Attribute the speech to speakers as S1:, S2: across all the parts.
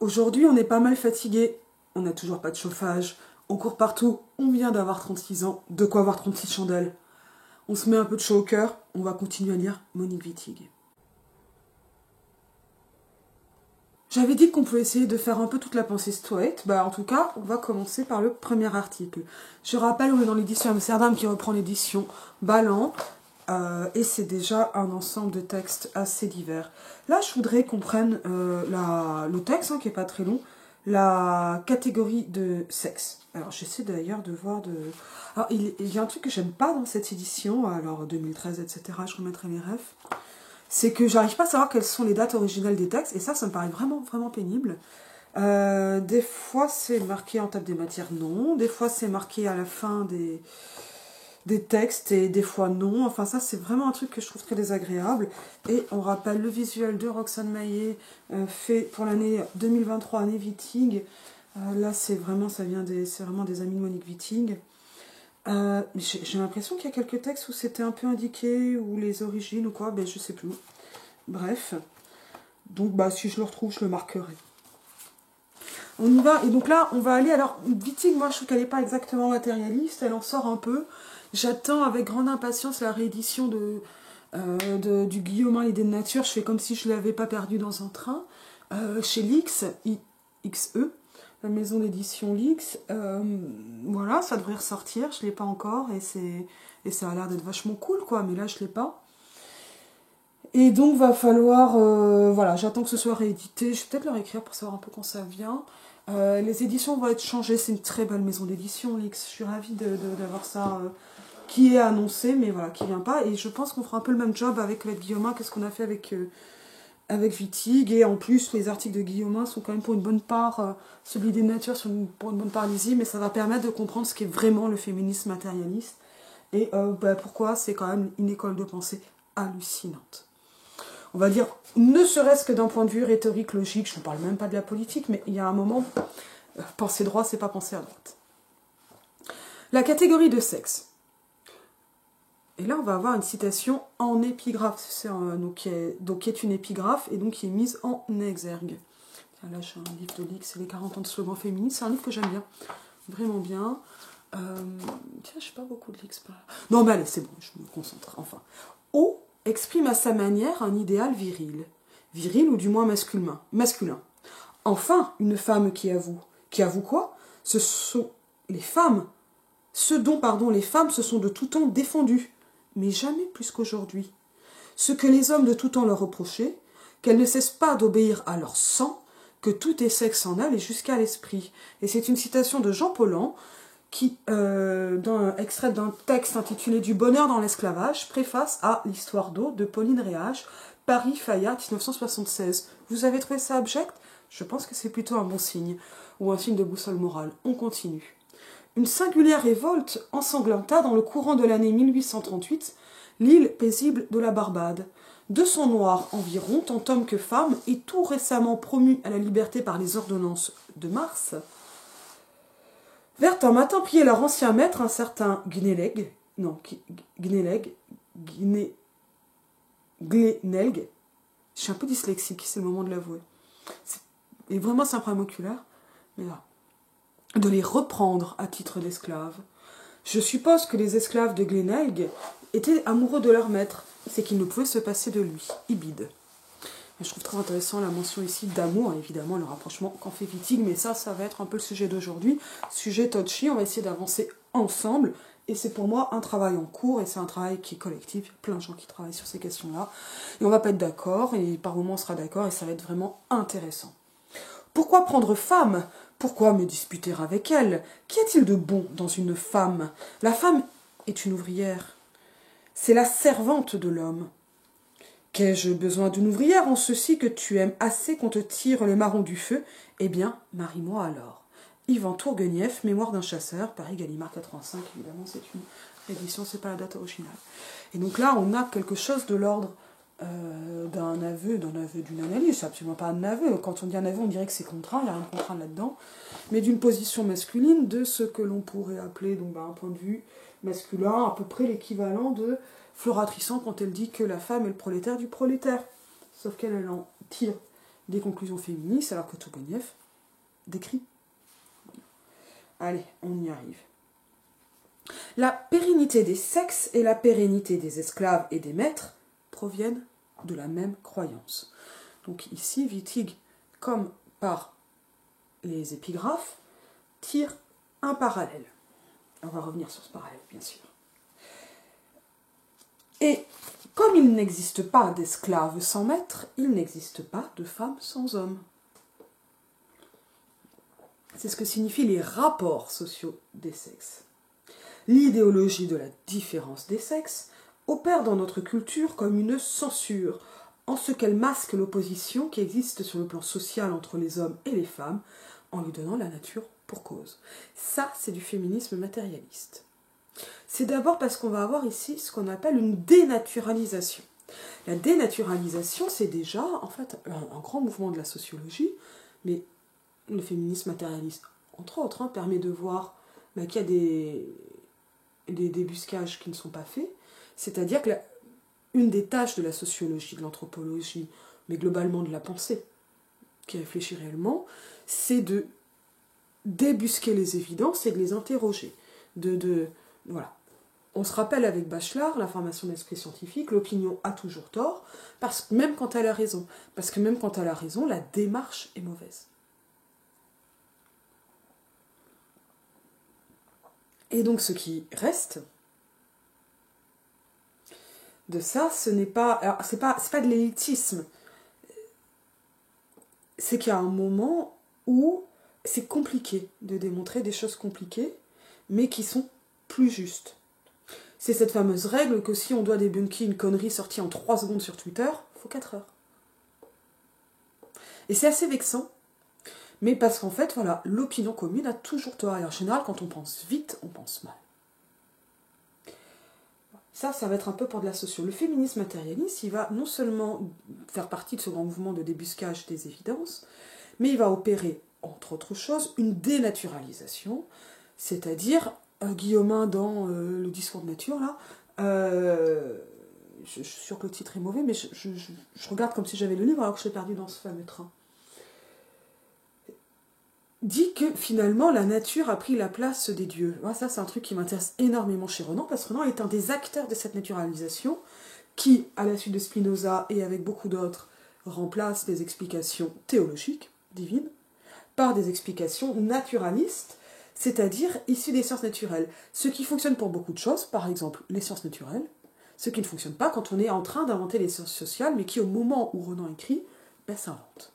S1: Aujourd'hui, on est pas mal fatigué. On n'a toujours pas de chauffage. On court partout. On vient d'avoir 36 ans. De quoi avoir 36 chandelles. On se met un peu de chaud au cœur. On va continuer à lire Monique Wittig. J'avais dit qu'on pouvait essayer de faire un peu toute la pensée stoïque. En tout cas, on va commencer par le premier article. Je rappelle, on est dans l'édition Amsterdam qui reprend l'édition Ballant. Et c'est déjà un ensemble de textes assez divers. Là, je voudrais qu'on prenne le texte, qui est pas très long, la catégorie de sexe. Alors, j'essaie d'ailleurs de voir de... Alors, il y a un truc que j'aime pas dans cette édition, alors 2013, etc., je remettrai les refs, c'est que j'arrive pas à savoir quelles sont les dates originales des textes, et ça me paraît vraiment, vraiment pénible. Des fois, c'est marqué en table des matières, non. Des fois, c'est marqué à la fin des textes et des fois non. Enfin, ça, c'est vraiment un truc que je trouve très désagréable. Et on rappelle le visuel de Roxane Maillet, fait pour l'année 2023, année Wittig. Là, c'est vraiment des amis de Monique Wittig. J'ai l'impression qu'il y a quelques textes où c'était un peu indiqué, ou les origines ou quoi, je sais plus. Bref. Donc, si je le retrouve, je le marquerai. On y va, et donc là, on va aller... Alors, Wittig, moi, je trouve qu'elle n'est pas exactement matérialiste, elle en sort un peu. J'attends avec grande impatience la réédition du Guillaumin, l'idée de nature. Je fais comme si je ne l'avais pas perdu dans un train. Chez Lix, XE, la maison d'édition Lix. Voilà, ça devrait ressortir, je ne l'ai pas encore, et ça a l'air d'être vachement cool, quoi, mais là, je ne l'ai pas. Et donc, va falloir... voilà, j'attends que ce soit réédité. Je vais peut-être le réécrire pour savoir un peu quand ça vient. Les éditions vont être changées. C'est une très belle maison d'édition, Lix. Je suis ravie d'avoir ça qui est annoncé, mais voilà, qui vient pas. Et je pense qu'on fera un peu le même job avec Guillaumin que ce qu'on a fait avec Wittig. Et en plus, les articles de Guillaumin sont quand même pour une bonne part, celui des natures pour une bonne part lisible, mais ça va permettre de comprendre ce qu'est vraiment le féminisme matérialiste. Et pourquoi c'est quand même une école de pensée hallucinante. On va dire, ne serait-ce que d'un point de vue rhétorique, logique, je ne parle même pas de la politique, mais il y a un moment, penser droit, c'est pas penser à droite. La catégorie de sexe. Et là, on va avoir une citation en épigraphe, qui est une épigraphe, et donc qui est mise en exergue. Là, j'ai un livre de Lix, c'est les 40 ans de slogan féministe, c'est un livre que j'aime bien, vraiment bien. Tiens, je sais pas beaucoup de Lix. Non, mais allez, c'est bon, je me concentre, enfin. O exprime à sa manière un idéal viril. Viril ou du moins masculin. Enfin, une femme qui avoue. Qui avoue quoi? Ce sont les femmes. Ce dont, les femmes se sont de tout temps défendues. Mais jamais plus qu'aujourd'hui. Ce que les hommes de tout temps leur reprochaient, qu'elles ne cessent pas d'obéir à leur sang, que tout est sexe en elles et jusqu'à l'esprit. Et c'est une citation de Jean Paulhan, qui, extrait d'un texte intitulé Du bonheur dans l'esclavage, préface à L'histoire d'eau de Pauline Réage, Paris, Fayard, 1976. Vous avez trouvé ça abject? Je pense que c'est plutôt un bon signe, ou un signe de boussole morale. On continue. Une singulière révolte ensanglanta dans le courant de l'année 1838 l'île paisible de la Barbade. 200 noirs environ, tant hommes que femmes, et tout récemment promus à la liberté par les ordonnances de mars, vinrent un matin prier leur ancien maître, un certain Glenelg, je suis un peu dyslexique, c'est le moment de l'avouer. Et vraiment, c'est un problème oculaire, mais là, de les reprendre à titre d'esclaves. Je suppose que les esclaves de Glenelg étaient amoureux de leur maître, c'est qu'ils ne pouvaient se passer de lui, Ibid. Je trouve très intéressant la mention ici d'amour, évidemment, le rapprochement qu'en fait Wittig, mais ça va être un peu le sujet d'aujourd'hui. Sujet touchy, on va essayer d'avancer ensemble, et c'est pour moi un travail en cours, et c'est un travail qui est collectif, il y a plein de gens qui travaillent sur ces questions-là, et on va pas être d'accord, et par moments on sera d'accord, et ça va être vraiment intéressant. Pourquoi prendre femme? Pourquoi me disputer avec elle? Qu'y a-t-il de bon dans une femme? La femme est une ouvrière. C'est la servante de l'homme. Qu'ai-je besoin d'une ouvrière en ceci que tu aimes assez qu'on te tire les marrons du feu? Eh bien, marie-moi alors. Yvan Tourguenieff, Mémoire d'un chasseur, Paris Gallimard 85, évidemment c'est une édition, c'est pas la date originale. Et donc là, on a quelque chose de l'ordre d'un aveu, d'une analyse, c'est absolument pas un aveu. Quand on dit un aveu, on dirait que c'est contraint, il n'y a rien de contraint là-dedans, mais d'une position masculine de ce que l'on pourrait appeler, donc un point de vue masculin, à peu près l'équivalent de Flora Trissan quand elle dit que la femme est le prolétaire du prolétaire. Sauf qu'elle en tire des conclusions féministes, alors que Tourguenieff décrit. Allez, on y arrive. La pérennité des sexes et la pérennité des esclaves et des maîtres proviennent de la même croyance. Donc ici, Wittig, comme par les épigraphes, tire un parallèle. On va revenir sur ce parallèle, bien sûr. Et comme il n'existe pas d'esclaves sans maître, il n'existe pas de femmes sans hommes. C'est ce que signifient les rapports sociaux des sexes. L'idéologie de la différence des sexes opère dans notre culture comme une censure, en ce qu'elle masque l'opposition qui existe sur le plan social entre les hommes et les femmes, en lui donnant la nature pour cause. Ça, c'est du féminisme matérialiste. C'est d'abord parce qu'on va avoir ici ce qu'on appelle une dénaturalisation. La dénaturalisation, c'est déjà, en fait, un grand mouvement de la sociologie, mais le féminisme matérialiste, entre autres, permet de voir qu'il y a des débuscages qui ne sont pas faits, c'est-à-dire que une des tâches de la sociologie, de l'anthropologie, mais globalement de la pensée, qui réfléchit réellement, c'est de débusquer les évidences et de les interroger. Voilà. On se rappelle avec Bachelard, la formation d'esprit scientifique, l'opinion a toujours tort, même quand elle a raison. Parce que même quand elle a raison, la démarche est mauvaise. Et donc ce qui reste de ça, ce n'est pas... Alors, c'est pas de l'élitisme. C'est qu'il y a un moment où c'est compliqué de démontrer des choses compliquées, mais qui sont plus justes. C'est cette fameuse règle que si on doit débunker une connerie sortie en 3 secondes sur Twitter, il faut 4 heures. Et c'est assez vexant, mais parce qu'en fait, voilà, l'opinion commune a toujours tort. Et en général, quand on pense vite, on pense mal. Ça va être un peu pour de la socio. Le féminisme matérialiste, il va non seulement faire partie de ce grand mouvement de débuscage des évidences, mais il va opérer, entre autres choses, une dénaturalisation, c'est-à-dire, Guillaumin dans le discours de nature, là, je suis sûre que le titre est mauvais, mais je regarde comme si j'avais le livre alors que je l'ai perdu dans ce fameux train. Dit que finalement la nature a pris la place des dieux. Moi, ça c'est un truc qui m'intéresse énormément chez Renan, parce que Renan est un des acteurs de cette naturalisation qui, à la suite de Spinoza et avec beaucoup d'autres, remplace les explications théologiques, divines, par des explications naturalistes, c'est-à-dire issues des sciences naturelles. Ce qui fonctionne pour beaucoup de choses, par exemple les sciences naturelles, ce qui ne fonctionne pas quand on est en train d'inventer les sciences sociales, mais qui au moment où Renan écrit, s'invente.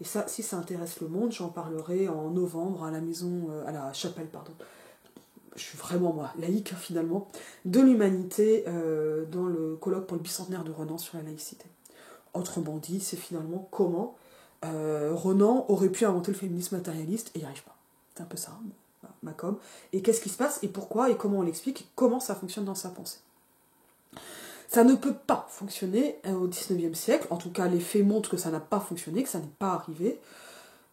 S1: Et ça, si ça intéresse le monde, j'en parlerai en novembre à la maison, à la chapelle, pardon. Je suis vraiment, moi, laïque, finalement, de l'humanité dans le colloque pour le bicentenaire de Renan sur la laïcité. Autrement dit, c'est finalement comment Renan aurait pu inventer le féminisme matérialiste et n'y arrive pas. C'est un peu ça, ma com. Et qu'est-ce qui se passe, et pourquoi, et comment on l'explique, et comment ça fonctionne dans sa pensée. Ça ne peut pas fonctionner au XIXe siècle, en tout cas les faits montrent que ça n'a pas fonctionné, que ça n'est pas arrivé.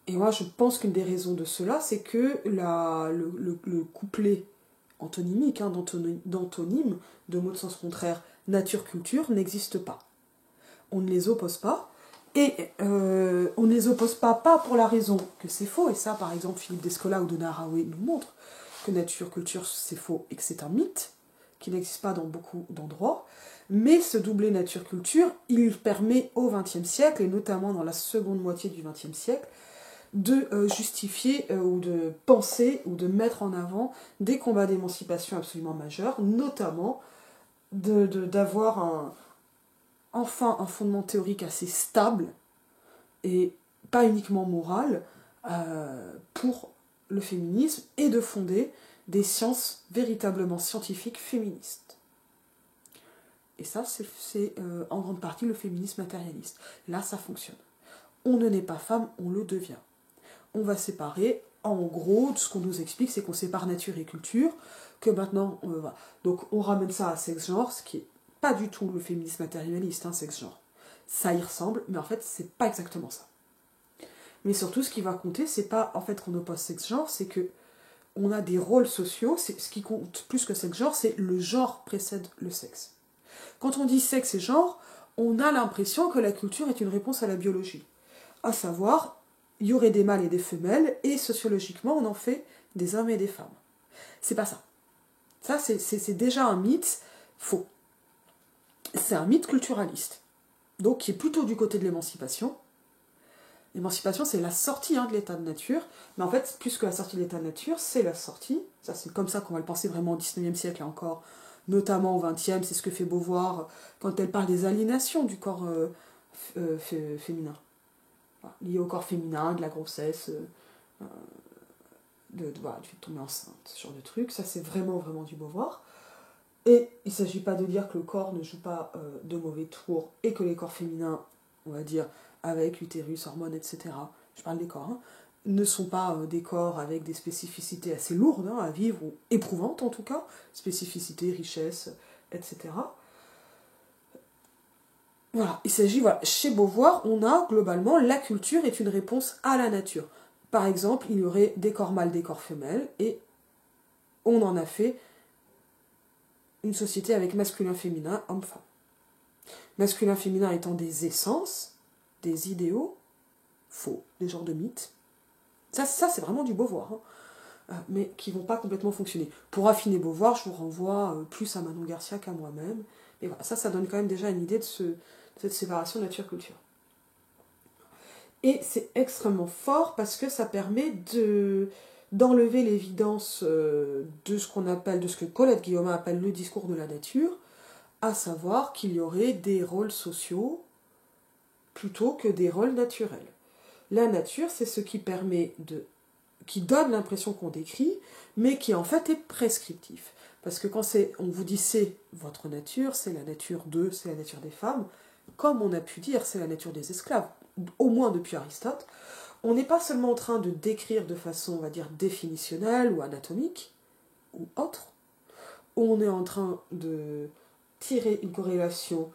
S1: Et moi je pense qu'une des raisons de cela, c'est que le couplet antonymique, d'antonyme, de mots de sens contraire, nature-culture, n'existe pas. On ne les oppose pas, et on ne les oppose pas pour la raison que c'est faux, et ça par exemple Philippe Descola ou Donna Haraway nous montre que nature-culture c'est faux et que c'est un mythe, qui n'existe pas dans beaucoup d'endroits. Mais ce doublé nature-culture, il permet au XXe siècle, et notamment dans la seconde moitié du XXe siècle, de justifier ou de penser ou de mettre en avant des combats d'émancipation absolument majeurs, notamment d'avoir enfin un fondement théorique assez stable et pas uniquement moral pour le féminisme et de fonder des sciences véritablement scientifiques féministes. Et ça, c'est en grande partie le féminisme matérialiste. Là, ça fonctionne. On ne naît pas femme, on le devient. On va séparer, en gros, ce qu'on nous explique, c'est qu'on sépare nature et culture, que maintenant, voilà. Donc on ramène ça à sexe-genre, ce qui est pas du tout le féminisme matérialiste, sexe-genre. Ça y ressemble, mais en fait, c'est pas exactement ça. Mais surtout, ce qui va compter, c'est pas en fait qu'on oppose sexe-genre, c'est que on a des rôles sociaux, ce qui compte plus que sexe-genre, c'est le genre précède le sexe. Quand on dit sexe et genre, on a l'impression que la culture est une réponse à la biologie. à savoir, il y aurait des mâles et des femelles, et sociologiquement, on en fait des hommes et des femmes. C'est pas ça. Ça, c'est déjà un mythe faux. C'est un mythe culturaliste, donc qui est plutôt du côté de l'émancipation. L'émancipation, c'est la sortie de l'état de nature, mais en fait, plus que la sortie de l'état de nature, c'est la sortie, ça c'est comme ça qu'on va le penser vraiment au XIXe siècle et encore, notamment au XXe, c'est ce que fait Beauvoir quand elle parle des aliénations du corps féminin. Voilà, lié au corps féminin, de la grossesse, voilà, du fait de tomber enceinte, ce genre de truc, ça c'est vraiment, vraiment du Beauvoir. Et il ne s'agit pas de dire que le corps ne joue pas de mauvais tours et que les corps féminins, on va dire, avec l'utérus, hormones, etc., je parle des corps, ne sont pas des corps avec des spécificités assez lourdes à vivre, ou éprouvantes en tout cas, spécificités, richesses, etc. Voilà, il s'agit, voilà, chez Beauvoir, on a globalement, la culture est une réponse à la nature. Par exemple, il y aurait des corps mâles, des corps femelles, et on en a fait une société avec masculin-féminin, homme-femme. Masculin-féminin étant des essences, des idéaux, faux, des genres de mythes. Ça c'est vraiment du Beauvoir, mais qui ne vont pas complètement fonctionner. Pour affiner Beauvoir, je vous renvoie plus à Manon Garcia qu'à moi-même. Et voilà, ça donne quand même déjà une idée de cette séparation nature-culture. Et c'est extrêmement fort parce que ça permet d'enlever l'évidence de ce qu'on appelle, de ce que Colette Guillaumin appelle le discours de la nature, à savoir qu'il y aurait des rôles sociaux plutôt que des rôles naturels. La nature, c'est ce qui permet qui donne l'impression qu'on décrit, mais qui en fait est prescriptif. Parce que quand on vous dit c'est votre nature, c'est la nature d'eux, c'est la nature des femmes, comme on a pu dire, c'est la nature des esclaves, au moins depuis Aristote, on n'est pas seulement en train de décrire de façon, on va dire, définitionnelle ou anatomique, ou autre, on est en train de tirer une corrélation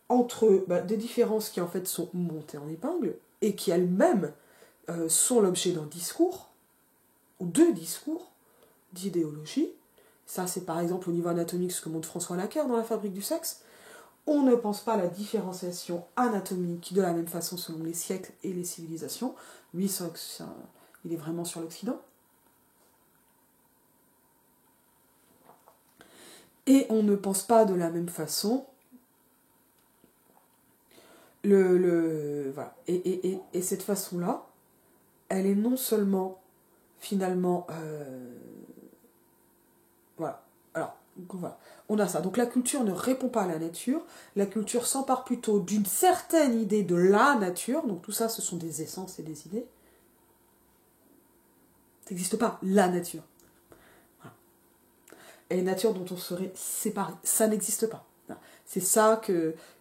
S1: entre des différences qui en fait sont montées en épingle, et qui elles-mêmes sont l'objet d'un discours, ou deux discours, d'idéologie. Ça, c'est par exemple au niveau anatomique ce que montre François Laqueur dans La Fabrique du sexe. On ne pense pas à la différenciation anatomique de la même façon selon les siècles et les civilisations. Lui, il est vraiment sur l'Occident. Et on ne pense pas de la même façon. Voilà. Et cette façon-là, elle est non seulement finalement voilà. Alors, voilà. On a ça. Donc la culture ne répond pas à la nature. La culture s'empare plutôt d'une certaine idée de la nature. Donc tout ça, ce sont des essences et des idées. Ça n'existe pas, la nature. Voilà. Et une nature dont on serait séparé. Ça n'existe pas. C'est ça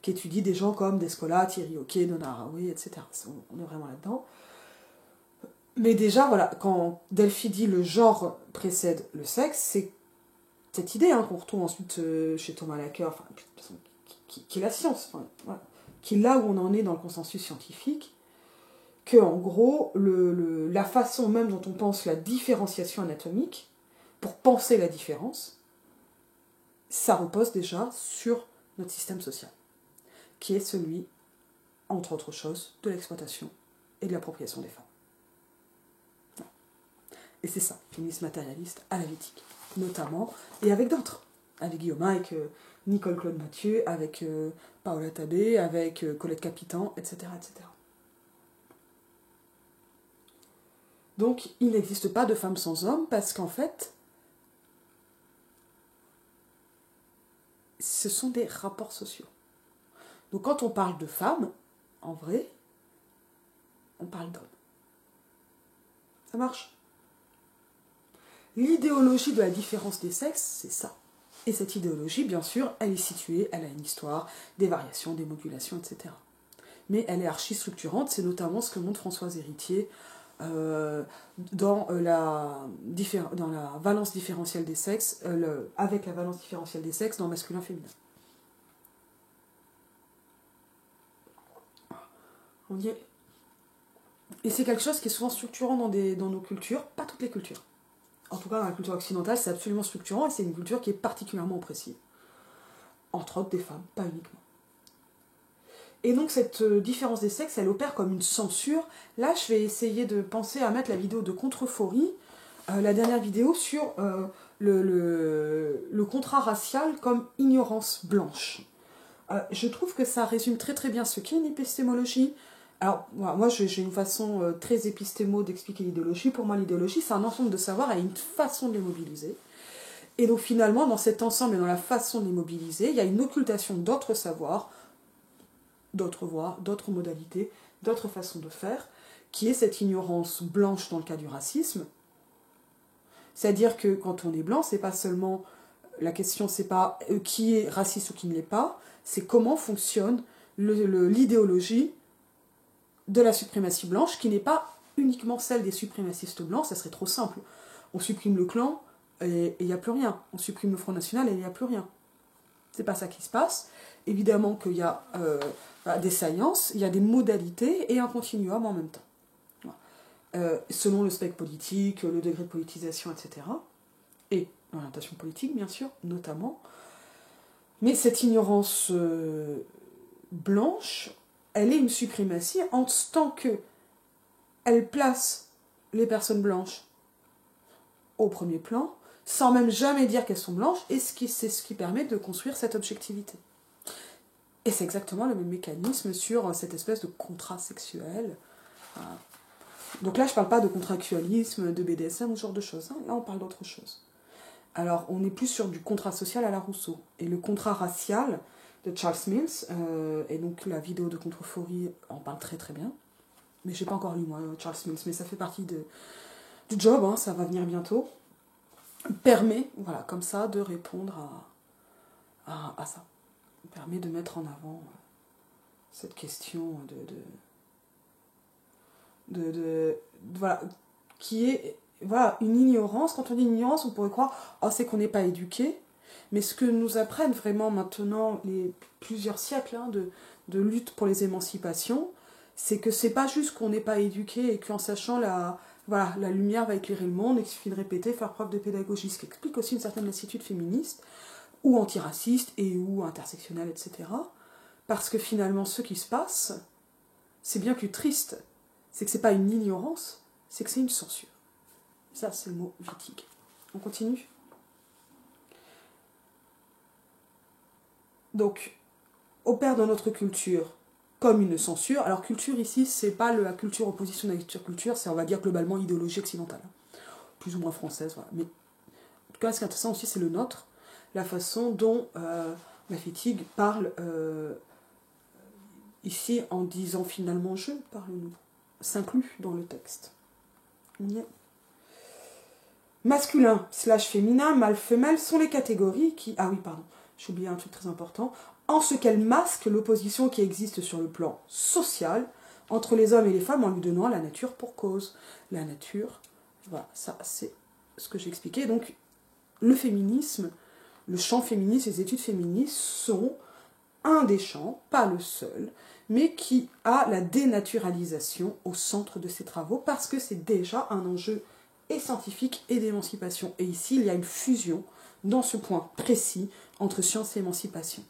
S1: qu'étudient des gens comme Descola, Thierry Oquet, Nona Haraway, etc. On est vraiment là-dedans. Mais déjà, voilà, quand Delphi dit le genre précède le sexe, c'est cette idée qu'on retrouve ensuite chez Thomas Laqueur, qui est la science, voilà, qui est là où on en est dans le consensus scientifique, que en gros, la façon même dont on pense la différenciation anatomique, pour penser la différence, ça repose déjà sur notre système social, qui est celui, entre autres choses, de l'exploitation et de l'appropriation des femmes. Voilà. Et c'est ça, féminisme matérialiste à la Wittig, notamment, et avec d'autres, avec Guillaume, avec Nicole Claude Mathieu, avec Paola Tabé, avec Colette Capitan, etc., etc. Donc, il n'existe pas de femmes sans hommes, parce qu'en fait, ce sont des rapports sociaux. Donc, quand on parle de femmes, en vrai, on parle d'hommes. Ça marche. L'idéologie de la différence des sexes, c'est ça. Et cette idéologie, bien sûr, elle est située, elle a une histoire, des variations, des modulations, etc. Mais elle est archi-structurante, c'est notamment ce que montre Françoise Héritier dans la valence différentielle des sexes, avec la valence différentielle des sexes dans masculin-féminin. On y est. Et c'est quelque chose qui est souvent structurant dans nos cultures, pas toutes les cultures. En tout cas, dans la culture occidentale, c'est absolument structurant et c'est une culture qui est particulièrement oppressive. Entre autres des femmes, pas uniquement. Et donc cette différence des sexes, elle opère comme une censure. Là, je vais essayer de penser à mettre la vidéo de Contrefori, la dernière vidéo sur le contrat racial comme ignorance blanche. Je trouve que ça résume très très bien ce qu'est une épistémologie. Alors, moi j'ai une façon très épistémo d'expliquer l'idéologie. Pour moi, l'idéologie, c'est un ensemble de savoirs et une façon de les mobiliser. Et donc finalement, dans cet ensemble et dans la façon de les mobiliser, il y a une occultation d'autres savoirs, d'autres voies, d'autres modalités, d'autres façons de faire, qui est cette ignorance blanche dans le cas du racisme. C'est-à-dire que quand on est blanc, c'est pas seulement la question, c'est pas qui est raciste ou qui ne l'est pas, c'est comment fonctionne l'idéologie de la suprématie blanche, qui n'est pas uniquement celle des suprémacistes blancs, ça serait trop simple. On supprime le clan et il n'y a plus rien. On supprime le Front National et il n'y a plus rien. C'est pas ça qui se passe. Évidemment qu'il y a des saillances, il y a des modalités et un continuum en même temps. Selon le spectre politique, le degré de politisation, etc. Et l'orientation politique, bien sûr, notamment. Mais cette ignorance blanche, elle est une suprématie en tant qu'elle place les personnes blanches au premier plan, sans même jamais dire qu'elles sont blanches, et c'est ce qui permet de construire cette objectivité. Et c'est exactement le même mécanisme sur cette espèce de contrat sexuel. Donc là, je ne parle pas de contractualisme, de BDSM ou ce genre de choses. Hein. Là, on parle d'autre chose. Alors, on est plus sur du contrat social à la Rousseau. Et le contrat racial de Charles Mills, et donc la vidéo de Contrefori en parle très très bien. Mais je n'ai pas encore lu, moi, Charles Mills, mais ça fait partie du job, hein, ça va venir bientôt. Permet, voilà, comme ça, de répondre à ça. Permet de mettre en avant cette question voilà, qui est voilà, une ignorance. Quand on dit ignorance, on pourrait croire c'est qu'on n'est pas éduqué, mais ce que nous apprennent vraiment maintenant les plusieurs siècles de lutte pour les émancipations, c'est que c'est pas juste qu'on n'est pas éduqué et qu'en sachant la lumière va éclairer le monde et qu'il suffit de répéter, faire preuve de pédagogie, ce qui explique aussi une certaine lassitude féministe ou antiraciste et ou intersectionnelle, etc. Parce que finalement, ce qui se passe, c'est bien plus triste. C'est que c'est pas une ignorance, c'est que c'est une censure. Ça, c'est le mot Wittig. On continue. Donc, opère dans notre culture comme une censure. Alors, culture ici, c'est pas la culture opposition de la culture, c'est, on va dire, globalement idéologie occidentale. Plus ou moins française, voilà. Mais en tout cas, ce qui est intéressant aussi, c'est le nôtre. La façon dont Wittig parle ici en disant finalement je, parle-nous, s'inclut dans le texte. On y est. Masculin / féminin, mâle, femelle sont les catégories qui... Ah oui, pardon, j'ai oublié un truc très important. En ce qu'elles masquent l'opposition qui existe sur le plan social entre les hommes et les femmes en lui donnant la nature pour cause. La nature, voilà, ça c'est ce que j'ai expliqué. Donc, le féminisme, le champ féministe, les études féministes sont un des champs, pas le seul, mais qui a la dénaturalisation au centre de ses travaux parce que c'est déjà un enjeu et scientifique et d'émancipation. Et ici, il y a une fusion dans ce point précis entre science et émancipation.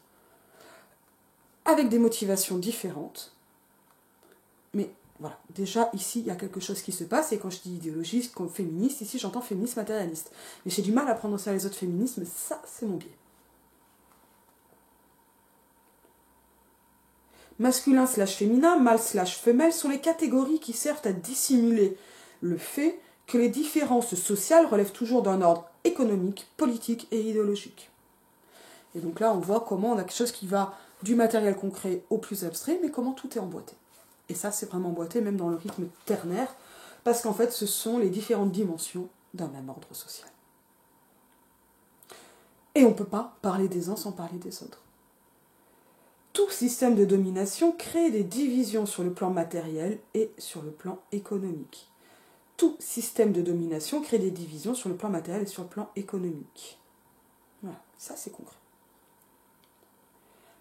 S1: Avec des motivations différentes, mais voilà, déjà ici, il y a quelque chose qui se passe, et quand je dis idéologiste, comme féministe, ici j'entends féministe matérialiste. Mais j'ai du mal à prendre ça les autres féminismes, ça c'est mon biais. Masculin / féminin, mâle / femelle sont les catégories qui servent à dissimuler le fait que les différences sociales relèvent toujours d'un ordre économique, politique et idéologique. Et donc là, on voit comment on a quelque chose qui va du matériel concret au plus abstrait, mais comment tout est emboîté. Et ça, c'est vraiment emboîté, même dans le rythme ternaire, parce qu'en fait, ce sont les différentes dimensions d'un même ordre social. Et on ne peut pas parler des uns sans parler des autres. Tout système de domination crée des divisions sur le plan matériel et sur le plan économique. Tout système de domination crée des divisions sur le plan matériel et sur le plan économique. Voilà, ça c'est concret.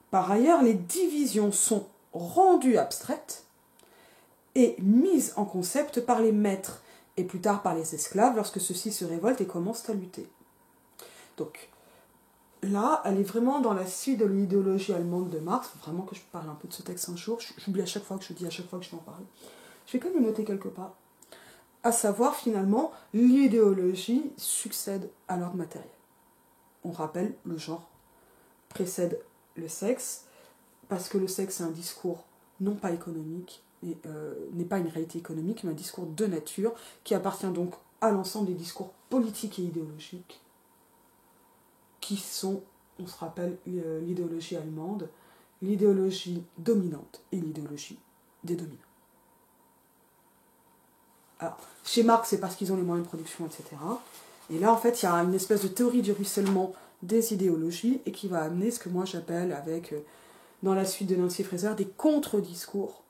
S1: Par ailleurs, les divisions sont rendues abstraites et mises en concept par les maîtres et plus tard par les esclaves lorsque ceux-ci se révoltent et commencent à lutter. Donc, là, elle est vraiment dans la suite de l'idéologie allemande de Marx. Faut vraiment que je parle un peu de ce texte un jour. J'oublie à chaque fois que je dis, à chaque fois que je vais en parler. Je vais quand même le noter quelque part. À savoir, finalement, l'idéologie succède à l'ordre matériel. On rappelle, le genre précède le sexe, parce que le sexe est un discours non pas économique, n'est pas une réalité économique, mais un discours de nature, qui appartient donc à l'ensemble des discours politiques et idéologiques, qui sont, on se rappelle, l'idéologie allemande, l'idéologie dominante et l'idéologie des dominants. Alors, chez Marx, c'est parce qu'ils ont les moyens de production, etc. Et là, en fait, il y a une espèce de théorie du ruissellement des idéologies et qui va amener ce que moi j'appelle, avec, dans la suite de Nancy Fraser, des contre-discours.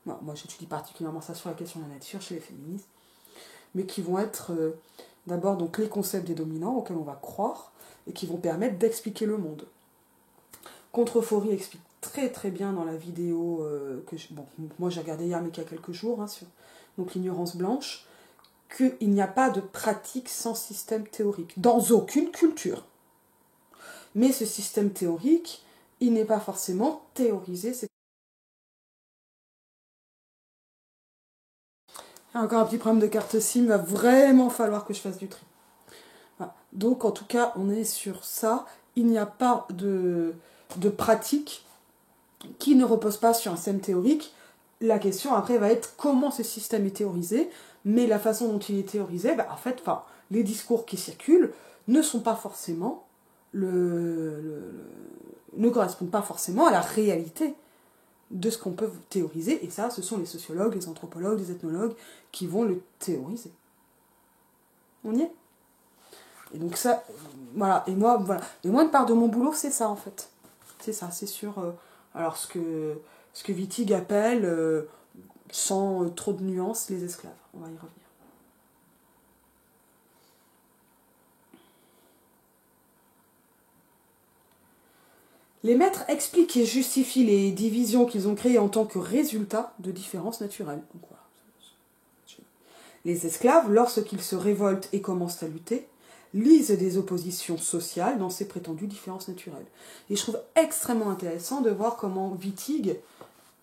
S1: Bon, moi, j'étudie particulièrement ça sur la question de la nature chez les féministes, mais qui vont être d'abord donc les concepts des dominants auxquels on va croire et qui vont permettre d'expliquer le monde. Contreforry explique très très bien dans la vidéo moi j'ai regardé hier mais qu'il y a quelques jours sur donc l'ignorance blanche, qu'il n'y a pas de pratique sans système théorique dans aucune culture. Mais ce système théorique, il n'est pas forcément théorisé. Encore un petit problème de carte SIM, il va vraiment falloir que je fasse du tri. Voilà. Donc en tout cas, on est sur ça. Il n'y a pas de pratique qui ne repose pas sur un système théorique. La question après va être comment ce système est théorisé, mais la façon dont il est théorisé, en fait, les discours qui circulent ne sont pas forcément ne correspondent pas forcément à la réalité de ce qu'on peut théoriser, et ça, ce sont les sociologues, les anthropologues, les ethnologues qui vont le théoriser. On y est ? Et donc ça, voilà, et moi, voilà. Et moi, une part de mon boulot, c'est ça, en fait. C'est ça, c'est sur... alors, ce que Wittig appelle, sans trop de nuances, les esclaves. On va y revenir. Les maîtres expliquent et justifient les divisions qu'ils ont créées en tant que résultat de différences naturelles. Donc, voilà. Les esclaves, lorsqu'ils se révoltent et commencent à lutter, lisent des oppositions sociales dans ces prétendues différences naturelles. Et je trouve extrêmement intéressant de voir comment Wittig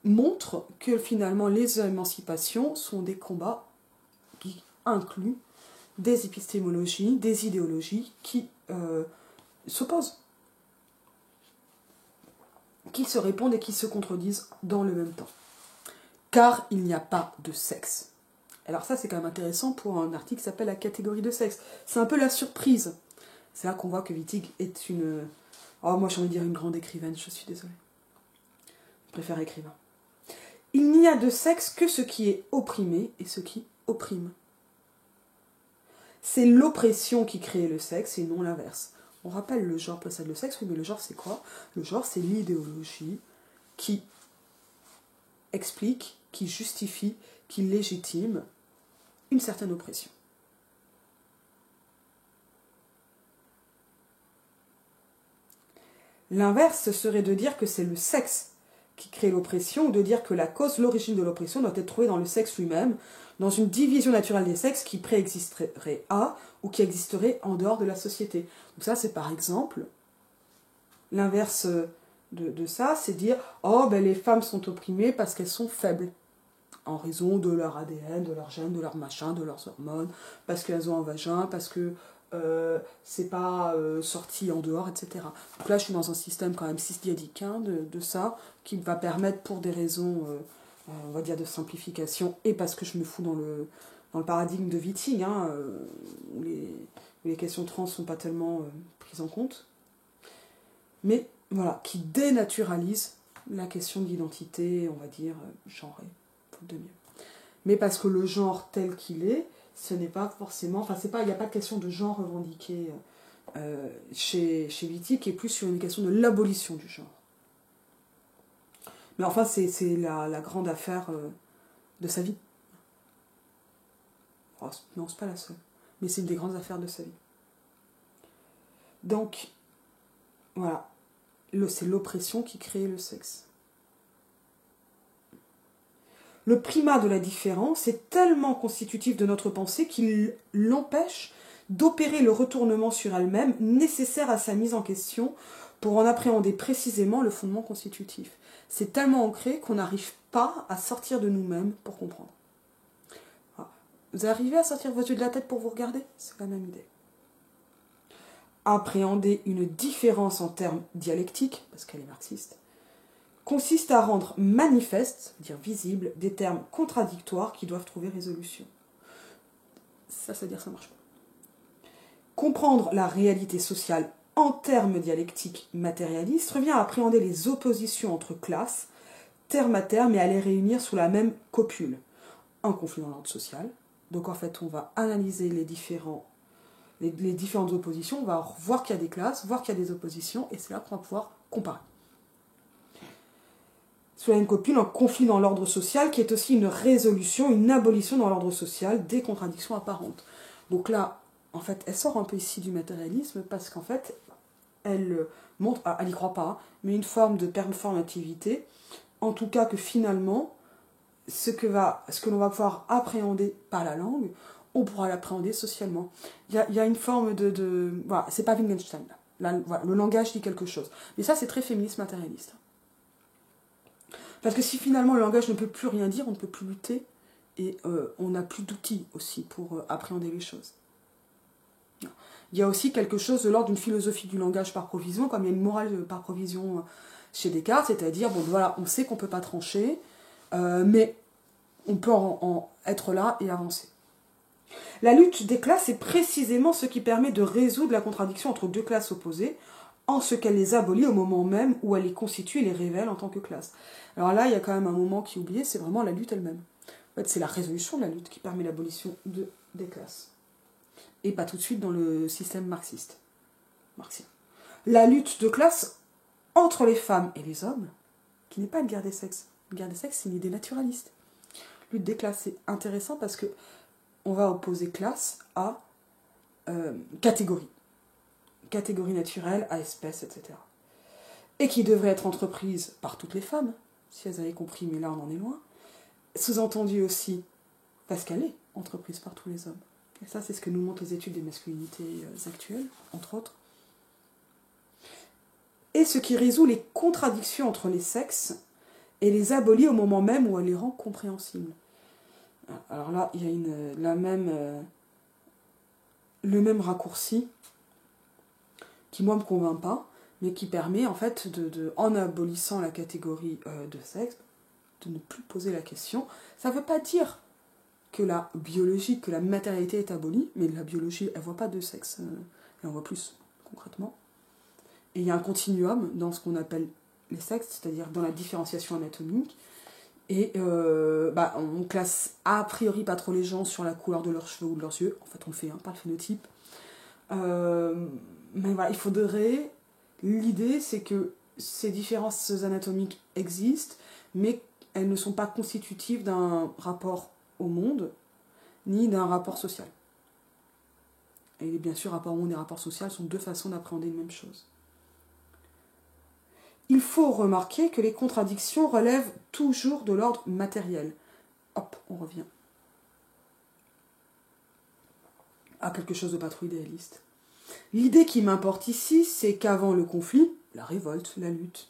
S1: montre que finalement les émancipations sont des combats qui incluent des épistémologies, des idéologies qui s'opposent, qui se répondent et qui se contredisent dans le même temps. Car il n'y a pas de sexe. Alors ça, c'est quand même intéressant pour un article qui s'appelle « La catégorie de sexe ». C'est un peu la surprise. C'est là qu'on voit que Wittig est une... Oh, moi j'ai envie de dire une grande écrivaine, je suis désolée. Je préfère écrivain. Il n'y a de sexe que ce qui est opprimé et ce qui opprime. C'est l'oppression qui crée le sexe et non l'inverse. On rappelle, le genre possède le sexe, oui, mais le genre c'est quoi ? Le genre c'est l'idéologie qui explique, qui justifie, qui légitime une certaine oppression. L'inverse serait de dire que c'est le sexe qui crée l'oppression, ou de dire que la cause, l'origine de l'oppression doit être trouvée dans le sexe lui-même, dans une division naturelle des sexes qui préexisterait à, ou qui existerait en dehors de la société. Donc ça, c'est par exemple, l'inverse de ça, c'est dire « Oh, les femmes sont opprimées parce qu'elles sont faibles ». En raison de leur ADN, de leur gène, de leur machin, de leurs hormones, parce qu'elles ont un vagin, parce que c'est pas sorti en dehors, etc. Donc là, je suis dans un système quand même cisdiadique de ça, qui va permettre, pour des raisons, on va dire, de simplification, et parce que je me fous dans le paradigme de Wittig, où les questions trans ne sont pas tellement prises en compte, mais voilà, qui dénaturalise la question de l'identité, on va dire, genrée. De mieux. Mais parce que le genre tel qu'il est, ce n'est pas forcément... il n'y a pas de question de genre revendiqué chez Wittig, qui est plus sur une question de l'abolition du genre. Mais enfin, c'est la grande affaire de sa vie. Oh, non, c'est pas la seule. Mais c'est une des grandes affaires de sa vie. Donc, voilà. C'est l'oppression qui crée le sexe. Le primat de la différence est tellement constitutif de notre pensée qu'il l'empêche d'opérer le retournement sur elle-même nécessaire à sa mise en question pour en appréhender précisément le fondement constitutif. C'est tellement ancré qu'on n'arrive pas à sortir de nous-mêmes pour comprendre. Voilà. Vous arrivez à sortir vos yeux de la tête pour vous regarder? C'est la même idée. Appréhender une différence en termes dialectiques, parce qu'elle est marxiste, consiste à rendre manifeste, dire visible, des termes contradictoires qui doivent trouver résolution. Ça veut dire que ça marche pas. Comprendre la réalité sociale en termes dialectiques matérialistes revient à appréhender les oppositions entre classes, terme à terme, et à les réunir sous la même copule. Un conflit dans l'ordre social. Donc en fait, on va analyser les différentes oppositions, on va voir qu'il y a des classes, voir qu'il y a des oppositions, et c'est là qu'on va pouvoir comparer. Sous la même copule, un conflit dans l'ordre social qui est aussi une résolution, une abolition dans l'ordre social des contradictions apparentes. Donc là, en fait, elle sort un peu ici du matérialisme parce qu'en fait, elle montre, elle n'y croit pas, mais une forme de performativité, en tout cas que finalement, ce que l'on va pouvoir appréhender par la langue, on pourra l'appréhender socialement. Il y a une forme voilà, c'est pas Wittgenstein, là. Voilà, le langage dit quelque chose. Mais ça, c'est très féministe matérialiste. Parce que si finalement le langage ne peut plus rien dire, on ne peut plus lutter, et on n'a plus d'outils aussi pour appréhender les choses. Il y a aussi quelque chose de l'ordre d'une philosophie du langage par provision, comme il y a une morale par provision chez Descartes, c'est-à-dire, bon voilà, on sait qu'on ne peut pas trancher, mais on peut en être là et avancer. La lutte des classes est précisément ce qui permet de résoudre la contradiction entre deux classes opposées, en ce qu'elle les abolit au moment même où elle les constitue et les révèle en tant que classe. Alors là, il y a quand même un moment qui est oublié, c'est vraiment la lutte elle-même. En fait, c'est la résolution de la lutte qui permet l'abolition des classes. Et pas tout de suite dans le système marxiste. Marxien. La lutte de classe entre les femmes et les hommes, qui n'est pas une guerre des sexes. Une guerre des sexes, c'est une idée naturaliste. Lutte des classes, c'est intéressant parce que on va opposer classe à catégorie. Catégorie naturelle, à espèce, etc. Et qui devrait être entreprise par toutes les femmes, si elles avaient compris, mais là on en est loin. Sous-entendu aussi, parce qu'elle est entreprise par tous les hommes. Et ça, c'est ce que nous montrent les études des masculinités actuelles, entre autres. Et ce qui résout les contradictions entre les sexes et les abolit au moment même où elle les rend compréhensibles. Alors là, il y a le même raccourci qui, moi, ne me convainc pas, mais qui permet, en fait, en abolissant la catégorie de sexe, de ne plus poser la question. Ça ne veut pas dire que la biologie, que la matérialité est abolie, mais la biologie, elle ne voit pas de sexe, elle en voit plus, concrètement. Et il y a un continuum dans ce qu'on appelle les sexes, c'est-à-dire dans la différenciation anatomique, et on classe a priori pas trop les gens sur la couleur de leurs cheveux ou de leurs yeux, en fait on le fait, par le phénotype. Mais voilà, il faudrait... L'idée, c'est que ces différences anatomiques existent, mais elles ne sont pas constitutives d'un rapport au monde, ni d'un rapport social. Et bien sûr, rapport au monde et rapport social sont deux façons d'appréhender une même chose. Il faut remarquer que les contradictions relèvent toujours de l'ordre matériel. Hop, on revient à quelque chose de pas trop idéaliste. L'idée qui m'importe ici, c'est qu'avant le conflit, la révolte, la lutte,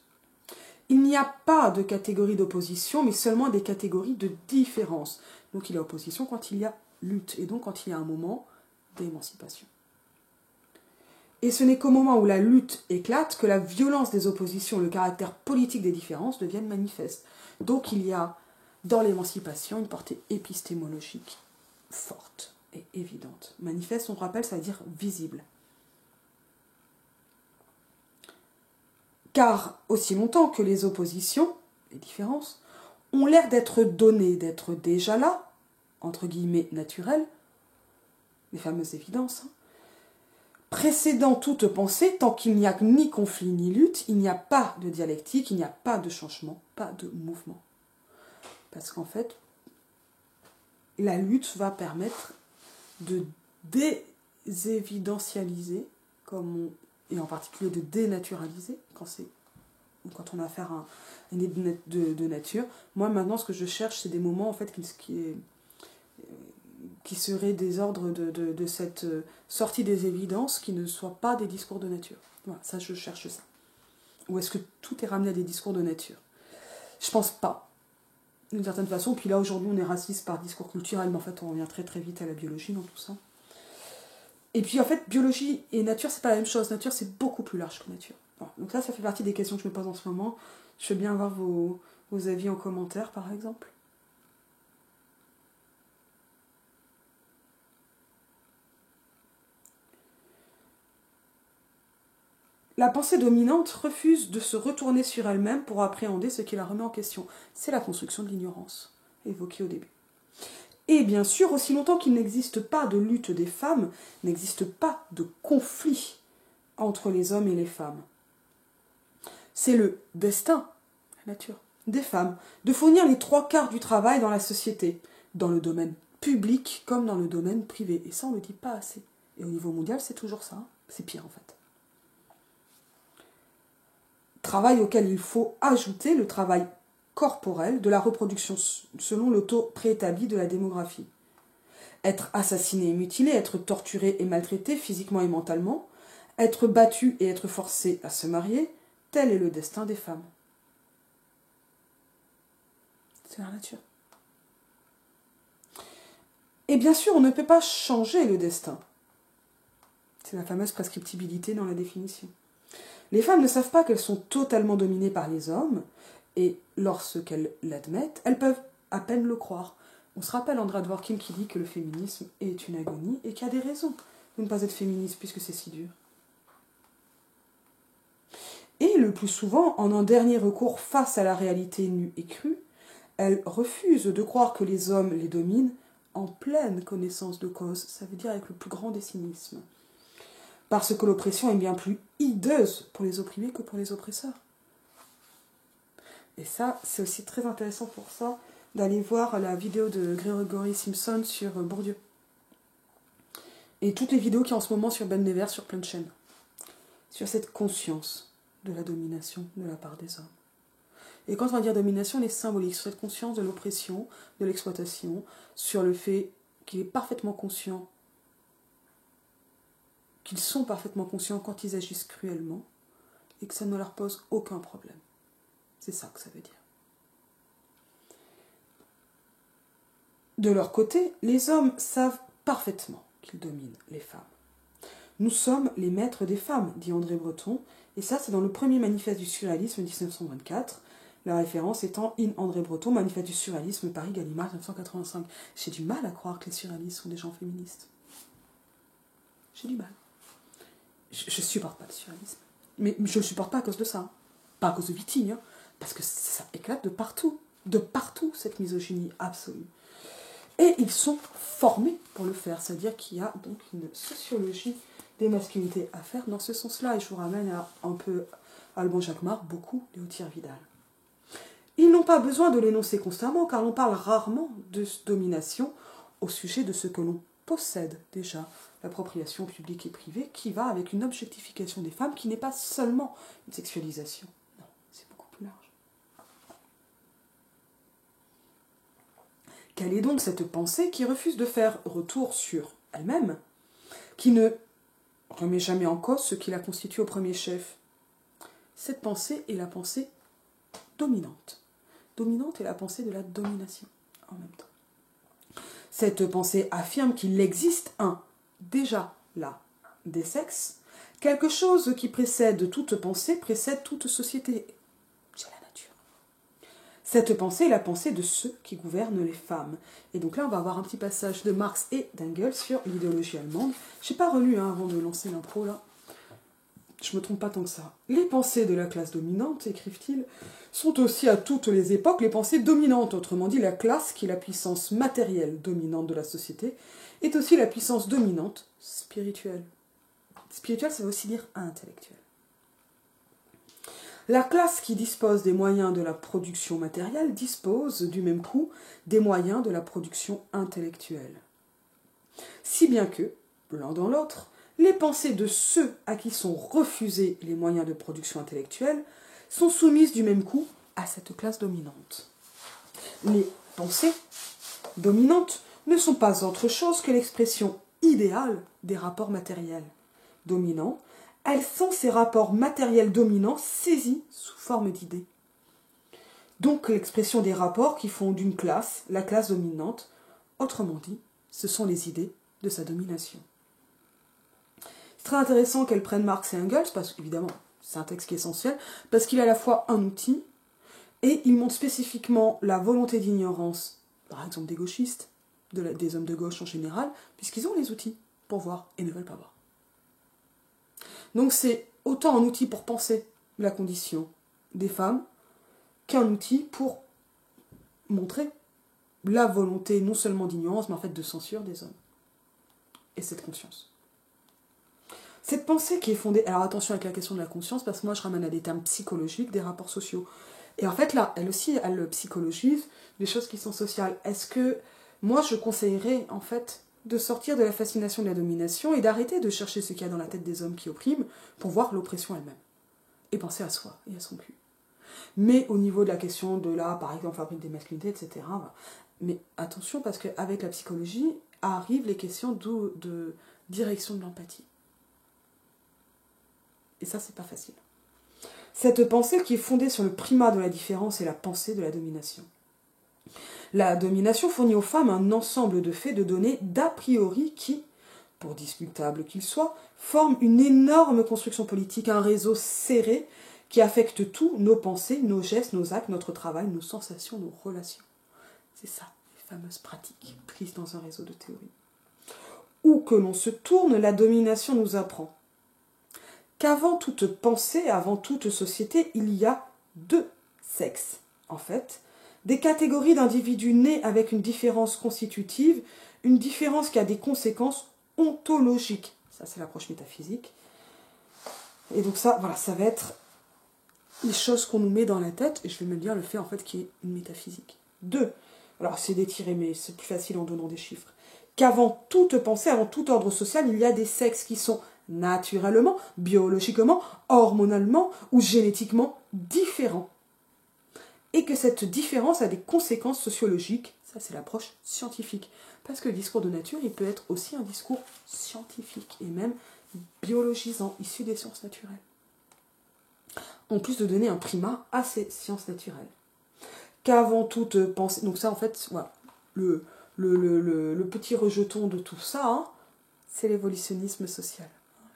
S1: il n'y a pas de catégorie d'opposition, mais seulement des catégories de différence. Donc il y a opposition quand il y a lutte, et donc quand il y a un moment d'émancipation. Et ce n'est qu'au moment où la lutte éclate que la violence des oppositions, le caractère politique des différences deviennent manifestes. Donc il y a dans l'émancipation une portée épistémologique forte et évidente. Manifeste, on rappelle, ça veut dire visible. Car aussi longtemps que les oppositions, les différences, ont l'air d'être données, d'être déjà là, entre guillemets naturelles, les fameuses évidences, précédant toute pensée, tant qu'il n'y a ni conflit ni lutte, il n'y a pas de dialectique, il n'y a pas de changement, pas de mouvement. Parce qu'en fait, la lutte va permettre de désévidentialiser, et en particulier de dénaturaliser, quand on a affaire à une idée de nature. Moi, maintenant, ce que je cherche, c'est des moments en fait, qui seraient des ordres de cette sortie des évidences qui ne soient pas des discours de nature. Voilà, ça je cherche ça. Ou est-ce que tout est ramené à des discours de nature? Je pense pas, d'une certaine façon. Puis là, aujourd'hui, on est raciste par discours culturel, mais en fait, on revient très très vite à la biologie dans tout ça. Et puis, en fait, biologie et nature, c'est pas la même chose. Nature, c'est beaucoup plus large que nature. Voilà. Donc ça fait partie des questions que je me pose en ce moment. Je veux bien avoir vos avis en commentaire, par exemple. La pensée dominante refuse de se retourner sur elle-même pour appréhender ce qui la remet en question. C'est la construction de l'ignorance, évoquée au début. Et bien sûr, aussi longtemps qu'il n'existe pas de lutte des femmes, n'existe pas de conflit entre les hommes et les femmes. C'est le destin, la nature, des femmes, de fournir les 3/4 du travail dans la société, dans le domaine public comme dans le domaine privé. Et ça, on ne le dit pas assez. Et au niveau mondial, c'est toujours ça. C'est pire, en fait. Travail auquel il faut ajouter le travail corporel de la reproduction selon le taux préétabli de la démographie. Être assassiné et mutilé, être torturé et maltraité physiquement et mentalement, être battu et être forcé à se marier, tel est le destin des femmes. C'est la nature. Et bien sûr, on ne peut pas changer le destin. C'est la fameuse prescriptibilité dans la définition. Les femmes ne savent pas qu'elles sont totalement dominées par les hommes, et lorsqu'elles l'admettent, elles peuvent à peine le croire. On se rappelle Andra Dworkin qui dit que le féminisme est une agonie et qu'il y a des raisons de ne pas être féministe puisque c'est si dur. Et le plus souvent, en un dernier recours face à la réalité nue et crue, elles refusent de croire que les hommes les dominent en pleine connaissance de cause, ça veut dire avec le plus grand des cynismes. Parce que l'oppression est bien plus hideuse pour les opprimés que pour les oppresseurs. Et ça, c'est aussi très intéressant pour ça, d'aller voir la vidéo de Gregory Simpson sur Bourdieu. Et toutes les vidéos qu'il y a en ce moment sur Ben Never sur plein de chaînes. Sur cette conscience de la domination de la part des hommes. Et quand on va dire domination, elle est symbolique, sur cette conscience de l'oppression, de l'exploitation, sur le fait qu'il est parfaitement conscient, qu'ils sont parfaitement conscients quand ils agissent cruellement, et que ça ne leur pose aucun problème. C'est ça que ça veut dire. De leur côté, les hommes savent parfaitement qu'ils dominent les femmes. Nous sommes les maîtres des femmes, dit André Breton, et ça c'est dans le premier manifeste du surréalisme 1924, la référence étant In André Breton, manifeste du surréalisme, Paris, Gallimard, 1985. J'ai du mal à croire que les surréalistes sont des gens féministes. J'ai du mal. Je supporte pas le surréalisme. Mais je le supporte pas à cause de ça. Pas à cause de Viting, hein, parce que ça éclate de partout. De partout, cette misogynie absolue. Et ils sont formés pour le faire. C'est-à-dire qu'il y a donc une sociologie des masculinités à faire dans ce sens-là. Et je vous ramène à un peu Alban Jacquemart, beaucoup Léotyre Vidal. Ils n'ont pas besoin de l'énoncer constamment, car l'on parle rarement de domination au sujet de ce que l'on possède déjà, l'appropriation publique et privée, qui va avec une objectification des femmes qui n'est pas seulement une sexualisation. Non, c'est beaucoup plus large. Quelle est donc cette pensée qui refuse de faire retour sur elle-même, qui ne remet jamais en cause ce qui la constitue au premier chef? Cette pensée est la pensée dominante. Dominante est la pensée de la domination en même temps. Cette pensée affirme qu'il existe déjà là, des sexes, quelque chose qui précède toute pensée, précède toute société. C'est la nature. Cette pensée est la pensée de ceux qui gouvernent les femmes. Et donc là, on va avoir un petit passage de Marx et d'Engels sur l'idéologie allemande. Je n'ai pas relu avant de lancer l'intro là. Je me trompe pas tant que ça. Les pensées de la classe dominante, écrivent-ils, sont aussi à toutes les époques les pensées dominantes. Autrement dit, la classe, qui est la puissance matérielle dominante de la société, est aussi la puissance dominante spirituelle. Spirituelle, ça veut aussi dire intellectuelle. La classe qui dispose des moyens de la production matérielle dispose du même coup des moyens de la production intellectuelle. Si bien que, l'un dans l'autre, les pensées de ceux à qui sont refusés les moyens de production intellectuelle sont soumises du même coup à cette classe dominante. Les pensées dominantes ne sont pas autre chose que l'expression idéale des rapports matériels dominants. Elles sont ces rapports matériels dominants saisis sous forme d'idées. Donc l'expression des rapports qui font d'une classe la classe dominante, autrement dit, ce sont les idées de sa domination. C'est très intéressant qu'elles prennent Marx et Engels, parce qu'évidemment, c'est un texte qui est essentiel, parce qu'il est à la fois un outil, et il montre spécifiquement la volonté d'ignorance, par exemple des gauchistes, des hommes de gauche en général, puisqu'ils ont les outils pour voir et ne veulent pas voir. Donc c'est autant un outil pour penser la condition des femmes, qu'un outil pour montrer la volonté non seulement d'ignorance, mais en fait de censure des hommes. Et cette conscience. Cette pensée qui est fondée... Alors attention avec la question de la conscience, parce que moi je ramène à des termes psychologiques, des rapports sociaux. Et en fait là, elle aussi, elle psychologise des choses qui sont sociales. Est-ce que moi je conseillerais en fait de sortir de la fascination de la domination et d'arrêter de chercher ce qu'il y a dans la tête des hommes qui oppriment pour voir l'oppression elle-même. Et penser à soi et à son cul. Mais au niveau de la question de là, par exemple, fabrique des masculinités, etc. Mais attention, parce qu'avec la psychologie, arrivent les questions de direction de l'empathie. Et ça, c'est pas facile. Cette pensée qui est fondée sur le primat de la différence est la pensée de la domination. La domination fournit aux femmes un ensemble de faits, de données, d'a priori qui, pour discutable qu'ils soient, forment une énorme construction politique, un réseau serré qui affecte tout, nos pensées, nos gestes, nos actes, notre travail, nos sensations, nos relations. C'est ça, les fameuses pratiques prises dans un réseau de théories. Où que l'on se tourne, la domination nous apprend qu'avant toute pensée, avant toute société, il y a deux sexes. En fait, des catégories d'individus nés avec une différence constitutive, une différence qui a des conséquences ontologiques. Ça, c'est l'approche métaphysique. Et donc ça, voilà, ça va être les choses qu'on nous met dans la tête, et je vais me dire le fait en fait qui est une métaphysique. 2. Alors c'est d'étirer, mais c'est plus facile en donnant des chiffres. Qu'avant toute pensée, avant tout ordre social, il y a des sexes qui sont naturellement, biologiquement, hormonalement ou génétiquement différents. Et que cette différence a des conséquences sociologiques, ça c'est l'approche scientifique. Parce que le discours de nature, il peut être aussi un discours scientifique, et même biologisant, issu des sciences naturelles. En plus de donner un primat à ces sciences naturelles. Qu'avant toute pensée... Donc ça, en fait, voilà, le petit rejeton de tout ça, hein, c'est l'évolutionnisme social.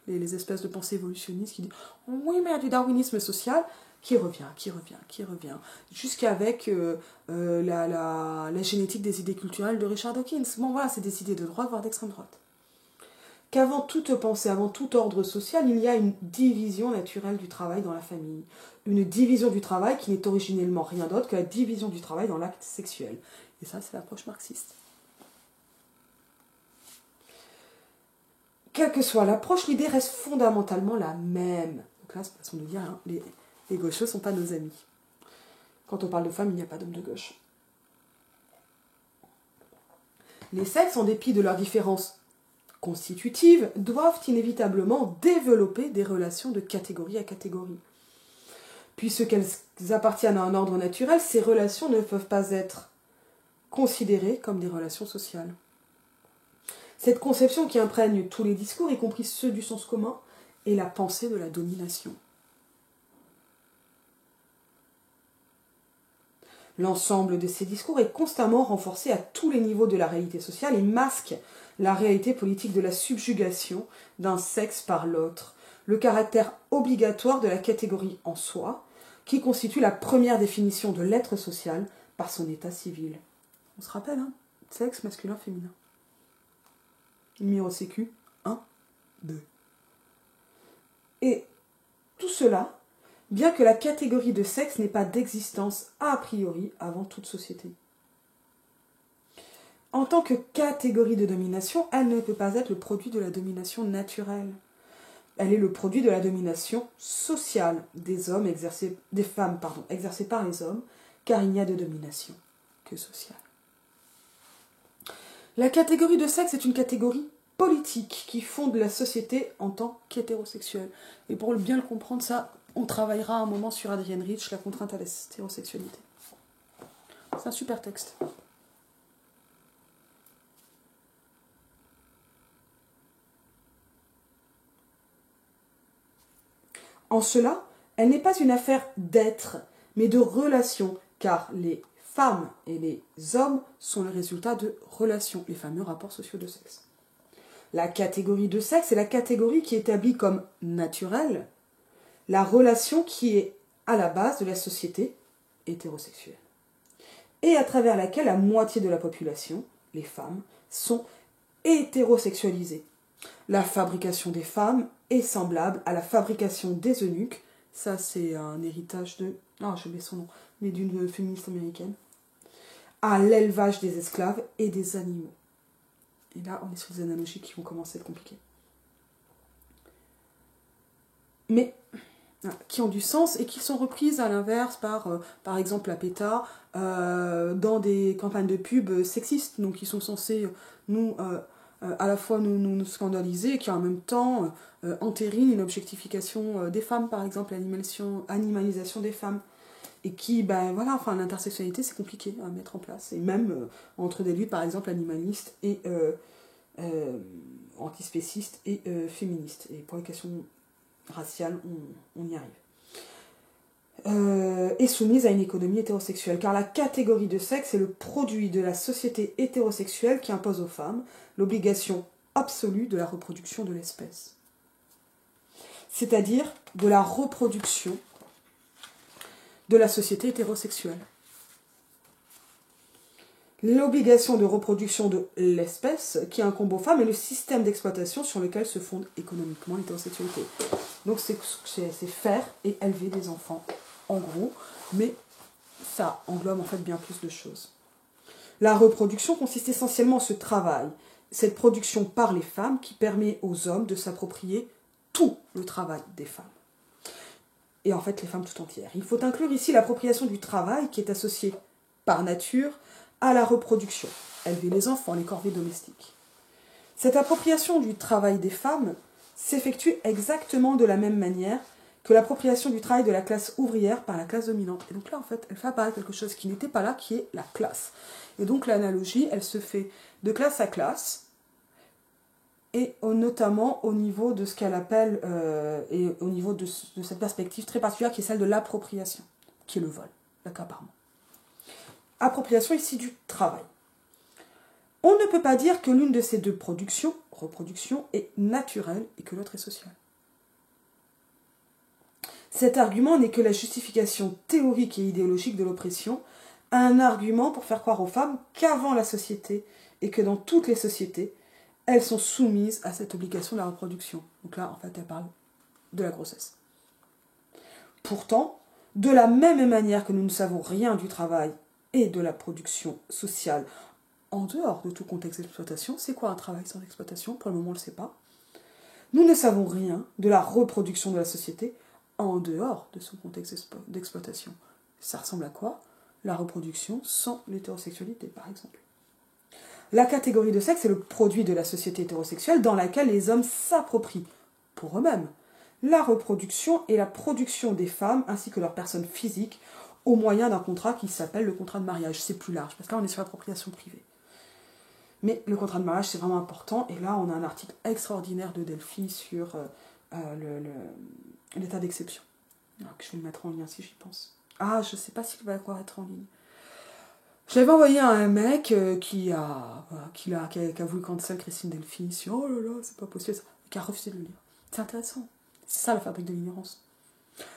S1: Les espèces de pensées évolutionnistes qui disent « Oui, mais il y a du darwinisme social », qui revient, jusqu'avec la génétique des idées culturelles de Richard Dawkins. Bon, voilà, c'est des idées de droite, voire d'extrême droite. Qu'avant toute pensée, avant tout ordre social, il y a une division naturelle du travail dans la famille. Une division du travail qui n'est originellement rien d'autre que la division du travail dans l'acte sexuel. Et ça, c'est l'approche marxiste. Quelle que soit l'approche, l'idée reste fondamentalement la même. Donc là, c'est une façon de dire, hein, les gauchos ne sont pas nos amis. Quand on parle de femmes, il n'y a pas d'hommes de gauche. Les sexes, en dépit de leurs différences constitutives, doivent inévitablement développer des relations de catégorie à catégorie. Puisqu'elles appartiennent à un ordre naturel, ces relations ne peuvent pas être considérées comme des relations sociales. Cette conception qui imprègne tous les discours, y compris ceux du sens commun, est la pensée de la domination. L'ensemble de ces discours est constamment renforcé à tous les niveaux de la réalité sociale et masque la réalité politique de la subjugation d'un sexe par l'autre, le caractère obligatoire de la catégorie en soi, qui constitue la première définition de l'être social par son état civil. On se rappelle, hein, sexe masculin, féminin. Numéro sécu, 1, 2. Et tout cela, bien que la catégorie de sexe n'ait pas d'existence a priori avant toute société. En tant que catégorie de domination, elle ne peut pas être le produit de la domination naturelle. Elle est le produit de la domination sociale des femmes exercée par les hommes, car il n'y a de domination que sociale. La catégorie de sexe est une catégorie politique qui fonde la société en tant qu'hétérosexuelle. Et pour bien le comprendre, ça, on travaillera un moment sur Adrienne Rich, la contrainte à l'hétérosexualité. C'est un super texte. En cela, elle n'est pas une affaire d'être, mais de relation, car les femmes et les hommes sont le résultat de relations, les fameux rapports sociaux de sexe. La catégorie de sexe est la catégorie qui établit comme naturelle la relation qui est à la base de la société hétérosexuelle, et à travers laquelle la moitié de la population, les femmes, sont hétérosexualisées. La fabrication des femmes est semblable à la fabrication des eunuques. Ça, c'est un héritage de... Ah, je mets son nom, mais d'une féministe américaine. À l'élevage des esclaves et des animaux. Et là, on est sur des analogies qui vont commencer à être compliquées. Mais qui ont du sens et qui sont reprises à l'inverse par exemple la PETA dans des campagnes de pub sexistes, donc qui sont censées à la fois nous scandaliser et qui en même temps entérinent une objectification des femmes, par exemple l'animalisation des femmes, et qui, l'intersexualité c'est compliqué à mettre en place, et même entre des luttes par exemple animalistes et antispécistes et féministes, et pour les questions raciale, on y arrive. Est soumise à une économie hétérosexuelle, car la catégorie de sexe est le produit de la société hétérosexuelle qui impose aux femmes l'obligation absolue de la reproduction de l'espèce. C'est-à-dire de la reproduction de la société hétérosexuelle. L'obligation de reproduction de l'espèce qui incombe aux femmes est le système d'exploitation sur lequel se fonde économiquement l'hétérosexualité. Donc c'est faire et élever des enfants, en gros, mais ça englobe en fait bien plus de choses. La reproduction consiste essentiellement en ce travail, cette production par les femmes qui permet aux hommes de s'approprier tout le travail des femmes. Et en fait les femmes tout entières. Il faut inclure ici l'appropriation du travail qui est associée par nature à la reproduction, élever les enfants, les corvées domestiques. Cette appropriation du travail des femmes s'effectue exactement de la même manière que l'appropriation du travail de la classe ouvrière par la classe dominante. Et donc là, en fait, elle fait apparaître quelque chose qui n'était pas là, qui est la classe. Et donc l'analogie, elle se fait de classe à classe, et notamment au niveau de ce qu'elle appelle, et au niveau de cette perspective très particulière qui est celle de l'appropriation, qui est le vol, l'accaparement. Appropriation ici du travail. On ne peut pas dire que l'une de ces deux productions, reproduction, est naturelle et que l'autre est sociale. Cet argument n'est que la justification théorique et idéologique de l'oppression, un argument pour faire croire aux femmes qu'avant la société et que dans toutes les sociétés, elles sont soumises à cette obligation de la reproduction. Donc là, en fait, elle parle de la grossesse. Pourtant, de la même manière que nous ne savons rien du travail et de la production sociale en dehors de tout contexte d'exploitation. C'est quoi un travail sans exploitation? Pour le moment, on ne le sait pas. Nous ne savons rien de la reproduction de la société en dehors de son contexte d'exploitation. Ça ressemble à quoi? La reproduction sans l'hétérosexualité, par exemple. La catégorie de sexe est le produit de la société hétérosexuelle dans laquelle les hommes s'approprient, pour eux-mêmes, la reproduction et la production des femmes ainsi que leurs personnes physiques au moyen d'un contrat qui s'appelle le contrat de mariage. C'est plus large, parce que là on est sur l'appropriation privée. Mais le contrat de mariage c'est vraiment important, et là on a un article extraordinaire de Delphi sur l'état d'exception. Alors que je vais le mettre en lien si j'y pense. Ah, je sais pas s'il va encore être en ligne. Je l'avais envoyé à un mec qui a voulu cancel Christine Delphi sur oh là là, c'est pas possible, qui a refusé de le lire. C'est intéressant. C'est ça la fabrique de l'ignorance.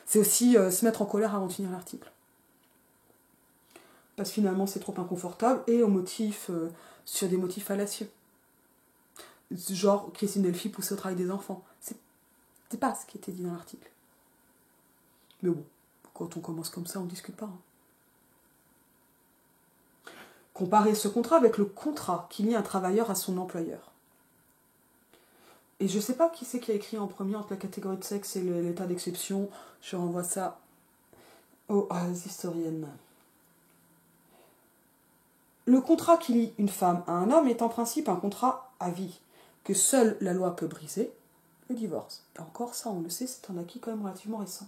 S1: C'est aussi se mettre en colère avant de finir l'article. Parce que finalement c'est trop inconfortable et sur des motifs fallacieux. Genre Christine Delphi poussée au travail des enfants. C'est pas ce qui était dit dans l'article. Mais bon, quand on commence comme ça, on discute pas. Comparer ce contrat avec le contrat qui lie un travailleur à son employeur. Et je sais pas qui c'est qui a écrit en premier entre la catégorie de sexe et l'état d'exception. Je renvoie ça aux historiennes. Le contrat qui lie une femme à un homme est en principe un contrat à vie, que seule la loi peut briser, le divorce. Et encore ça, on le sait, c'est un acquis quand même relativement récent.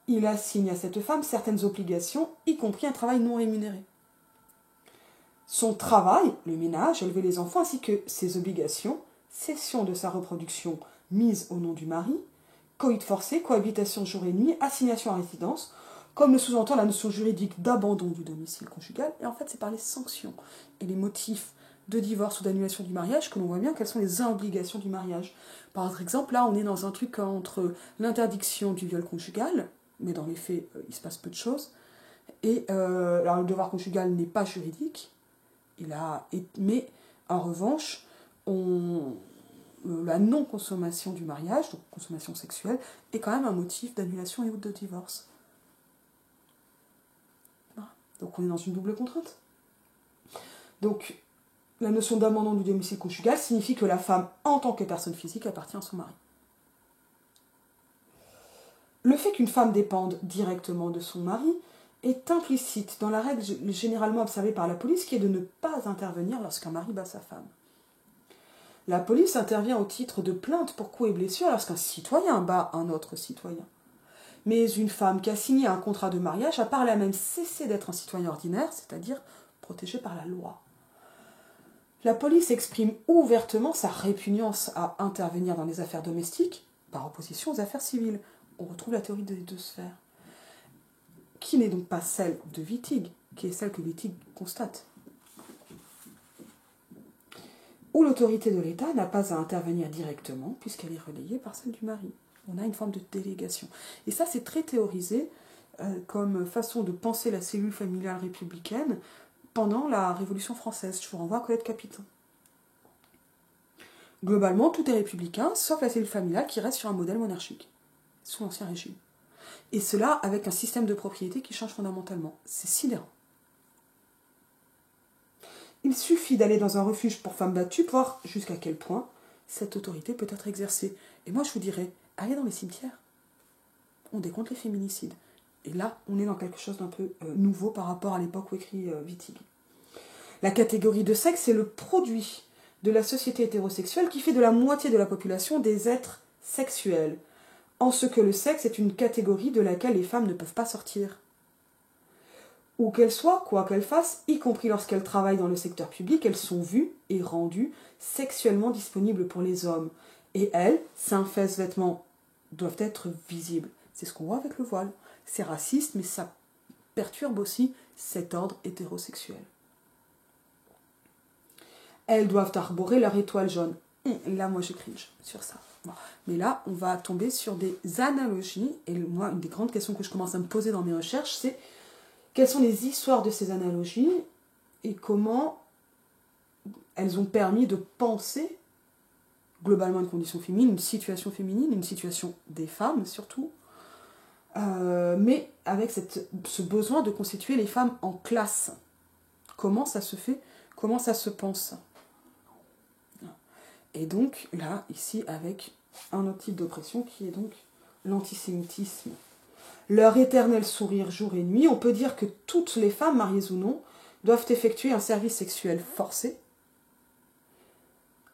S1: Il assigne à cette femme certaines obligations, y compris un travail non rémunéré. Son travail, le ménage, élever les enfants, ainsi que ses obligations, cession de sa reproduction mise au nom du mari, coït forcé, cohabitation jour et nuit, assignation à résidence, comme le sous-entend la notion juridique d'abandon du domicile conjugal. Et en fait, c'est par les sanctions et les motifs de divorce ou d'annulation du mariage que l'on voit bien quelles sont les obligations du mariage. Par exemple, là, on est dans un truc entre l'interdiction du viol conjugal, mais dans les faits, il se passe peu de choses, et alors, le devoir conjugal n'est pas juridique, mais en revanche, la non-consommation du mariage, donc consommation sexuelle, est quand même un motif d'annulation et ou de divorce. Voilà. Donc on est dans une double contrainte. Donc la notion d'abandon du domicile conjugal signifie que la femme, en tant que personne physique, appartient à son mari. Le fait qu'une femme dépende directement de son mari est implicite dans la règle généralement observée par la police qui est de ne pas intervenir lorsqu'un mari bat sa femme. La police intervient au titre de plainte pour coups et blessures lorsqu'un citoyen bat un autre citoyen. Mais une femme qui a signé un contrat de mariage a par là même cessé d'être un citoyen ordinaire, c'est-à-dire protégé par la loi. La police exprime ouvertement sa répugnance à intervenir dans les affaires domestiques par opposition aux affaires civiles. On retrouve la théorie des deux sphères, qui n'est donc pas celle de Wittig, qui est celle que Wittig constate, où l'autorité de l'État n'a pas à intervenir directement, puisqu'elle est relayée par celle du mari. On a une forme de délégation. Et ça, c'est très théorisé comme façon de penser la cellule familiale républicaine pendant la Révolution française. Je vous renvoie à Colette Capiton. Globalement, tout est républicain, sauf la cellule familiale qui reste sur un modèle monarchique, sous l'Ancien Régime. Et cela avec un système de propriété qui change fondamentalement. C'est sidérant. Il suffit d'aller dans un refuge pour femmes battues pour voir jusqu'à quel point cette autorité peut être exercée. Et moi, je vous dirais, allez dans les cimetières. On décompte les féminicides. Et là, on est dans quelque chose d'un peu nouveau par rapport à l'époque où écrit Wittig. La catégorie de sexe est le produit de la société hétérosexuelle qui fait de la moitié de la population des êtres sexuels, en ce que le sexe est une catégorie de laquelle les femmes ne peuvent pas sortir. Où qu'elles soient, quoi qu'elles fassent, y compris lorsqu'elles travaillent dans le secteur public, elles sont vues et rendues sexuellement disponibles pour les hommes. Et elles, seins, fesses, vêtements, doivent être visibles. C'est ce qu'on voit avec le voile. C'est raciste, mais ça perturbe aussi cet ordre hétérosexuel. Elles doivent arborer leur étoile jaune. Et là, moi, je cringe sur ça. Bon. Mais là, on va tomber sur des analogies. Et moi, une des grandes questions que je commence à me poser dans mes recherches, c'est quelles sont les histoires de ces analogies et comment elles ont permis de penser globalement une condition féminine, une situation des femmes surtout, mais avec ce besoin de constituer les femmes en classe. Comment ça se fait? Comment ça se pense? Et donc, là, ici, avec un autre type d'oppression qui est donc l'antisémitisme. Leur éternel sourire jour et nuit, on peut dire que toutes les femmes, mariées ou non, doivent effectuer un service sexuel forcé.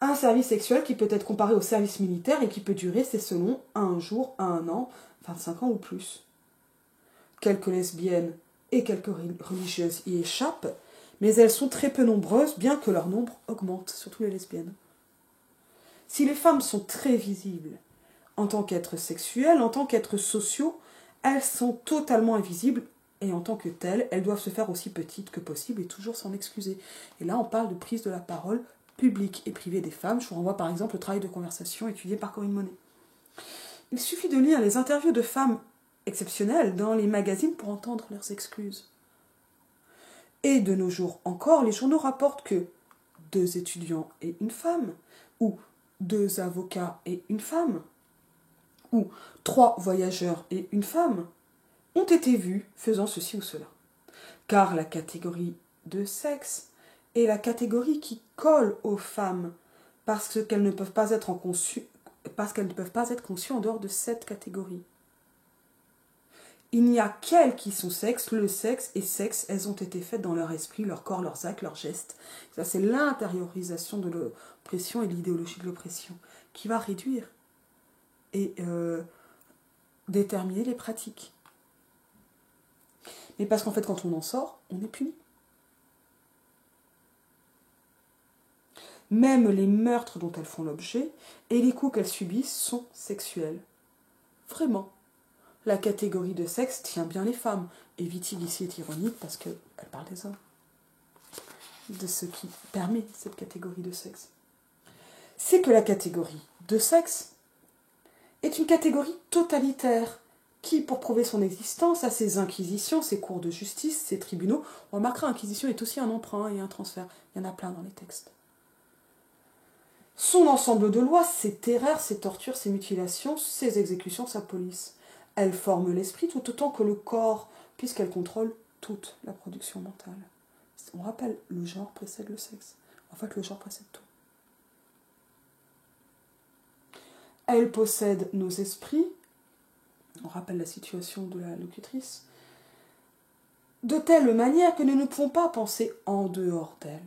S1: Un service sexuel qui peut être comparé au service militaire et qui peut durer, c'est selon, un jour, un an, 25 ans ou plus. Quelques lesbiennes et quelques religieuses y échappent, mais elles sont très peu nombreuses, bien que leur nombre augmente, surtout les lesbiennes. Si les femmes sont très visibles en tant qu'êtres sexuels, en tant qu'êtres sociaux, elles sont totalement invisibles et en tant que telles, elles doivent se faire aussi petites que possible et toujours s'en excuser. Et là, on parle de prise de la parole publique et privée des femmes. Je vous renvoie par exemple au travail de conversation étudié par Corinne Monet. Il suffit de lire les interviews de femmes exceptionnelles dans les magazines pour entendre leurs excuses. Et de nos jours encore, les journaux rapportent que 2 étudiants et une femme, ou 2 avocats et une femme, ou 3 voyageurs et une femme, ont été vus faisant ceci ou cela. Car la catégorie de sexe est la catégorie qui colle aux femmes parce qu'elles ne peuvent pas être conçues en dehors de cette catégorie. Il n'y a qu'elles qui sont sexe, le sexe et sexe, elles ont été faites dans leur esprit, leur corps, leurs actes, leurs gestes. Ça, c'est l'intériorisation de l'oppression et l'idéologie de l'oppression qui va réduire et déterminer les pratiques. Mais parce qu'en fait, quand on en sort, on est puni. Même les meurtres dont elles font l'objet et les coups qu'elles subissent sont sexuels. Vraiment. La catégorie de sexe tient bien les femmes. Et Wittig ici est ironique parce qu'elle parle des hommes. De ce qui permet cette catégorie de sexe. C'est que la catégorie de sexe est une catégorie totalitaire qui, pour prouver son existence, a ses inquisitions, ses cours de justice, ses tribunaux. On remarquera, inquisition est aussi un emprunt et un transfert. Il y en a plein dans les textes. Son ensemble de lois, ses terreurs, ses tortures, ses mutilations, ses exécutions, sa police. Elle forme l'esprit tout autant que le corps, puisqu'elle contrôle toute la production mentale. On rappelle, le genre précède le sexe. En fait, le genre précède tout. Elle possède nos esprits, on rappelle la situation de la locutrice, de telle manière que nous ne pouvons pas penser en dehors d'elle.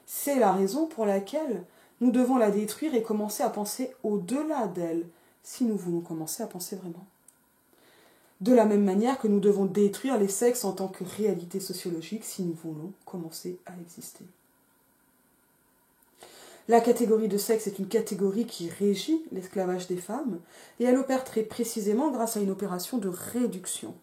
S1: C'est la raison pour laquelle nous devons la détruire et commencer à penser au-delà d'elle, si nous voulons commencer à penser vraiment. De la même manière que nous devons détruire les sexes en tant que réalité sociologique, si nous voulons commencer à exister. La catégorie de sexe est une catégorie qui régit l'esclavage des femmes, et elle opère très précisément grâce à une opération de réduction.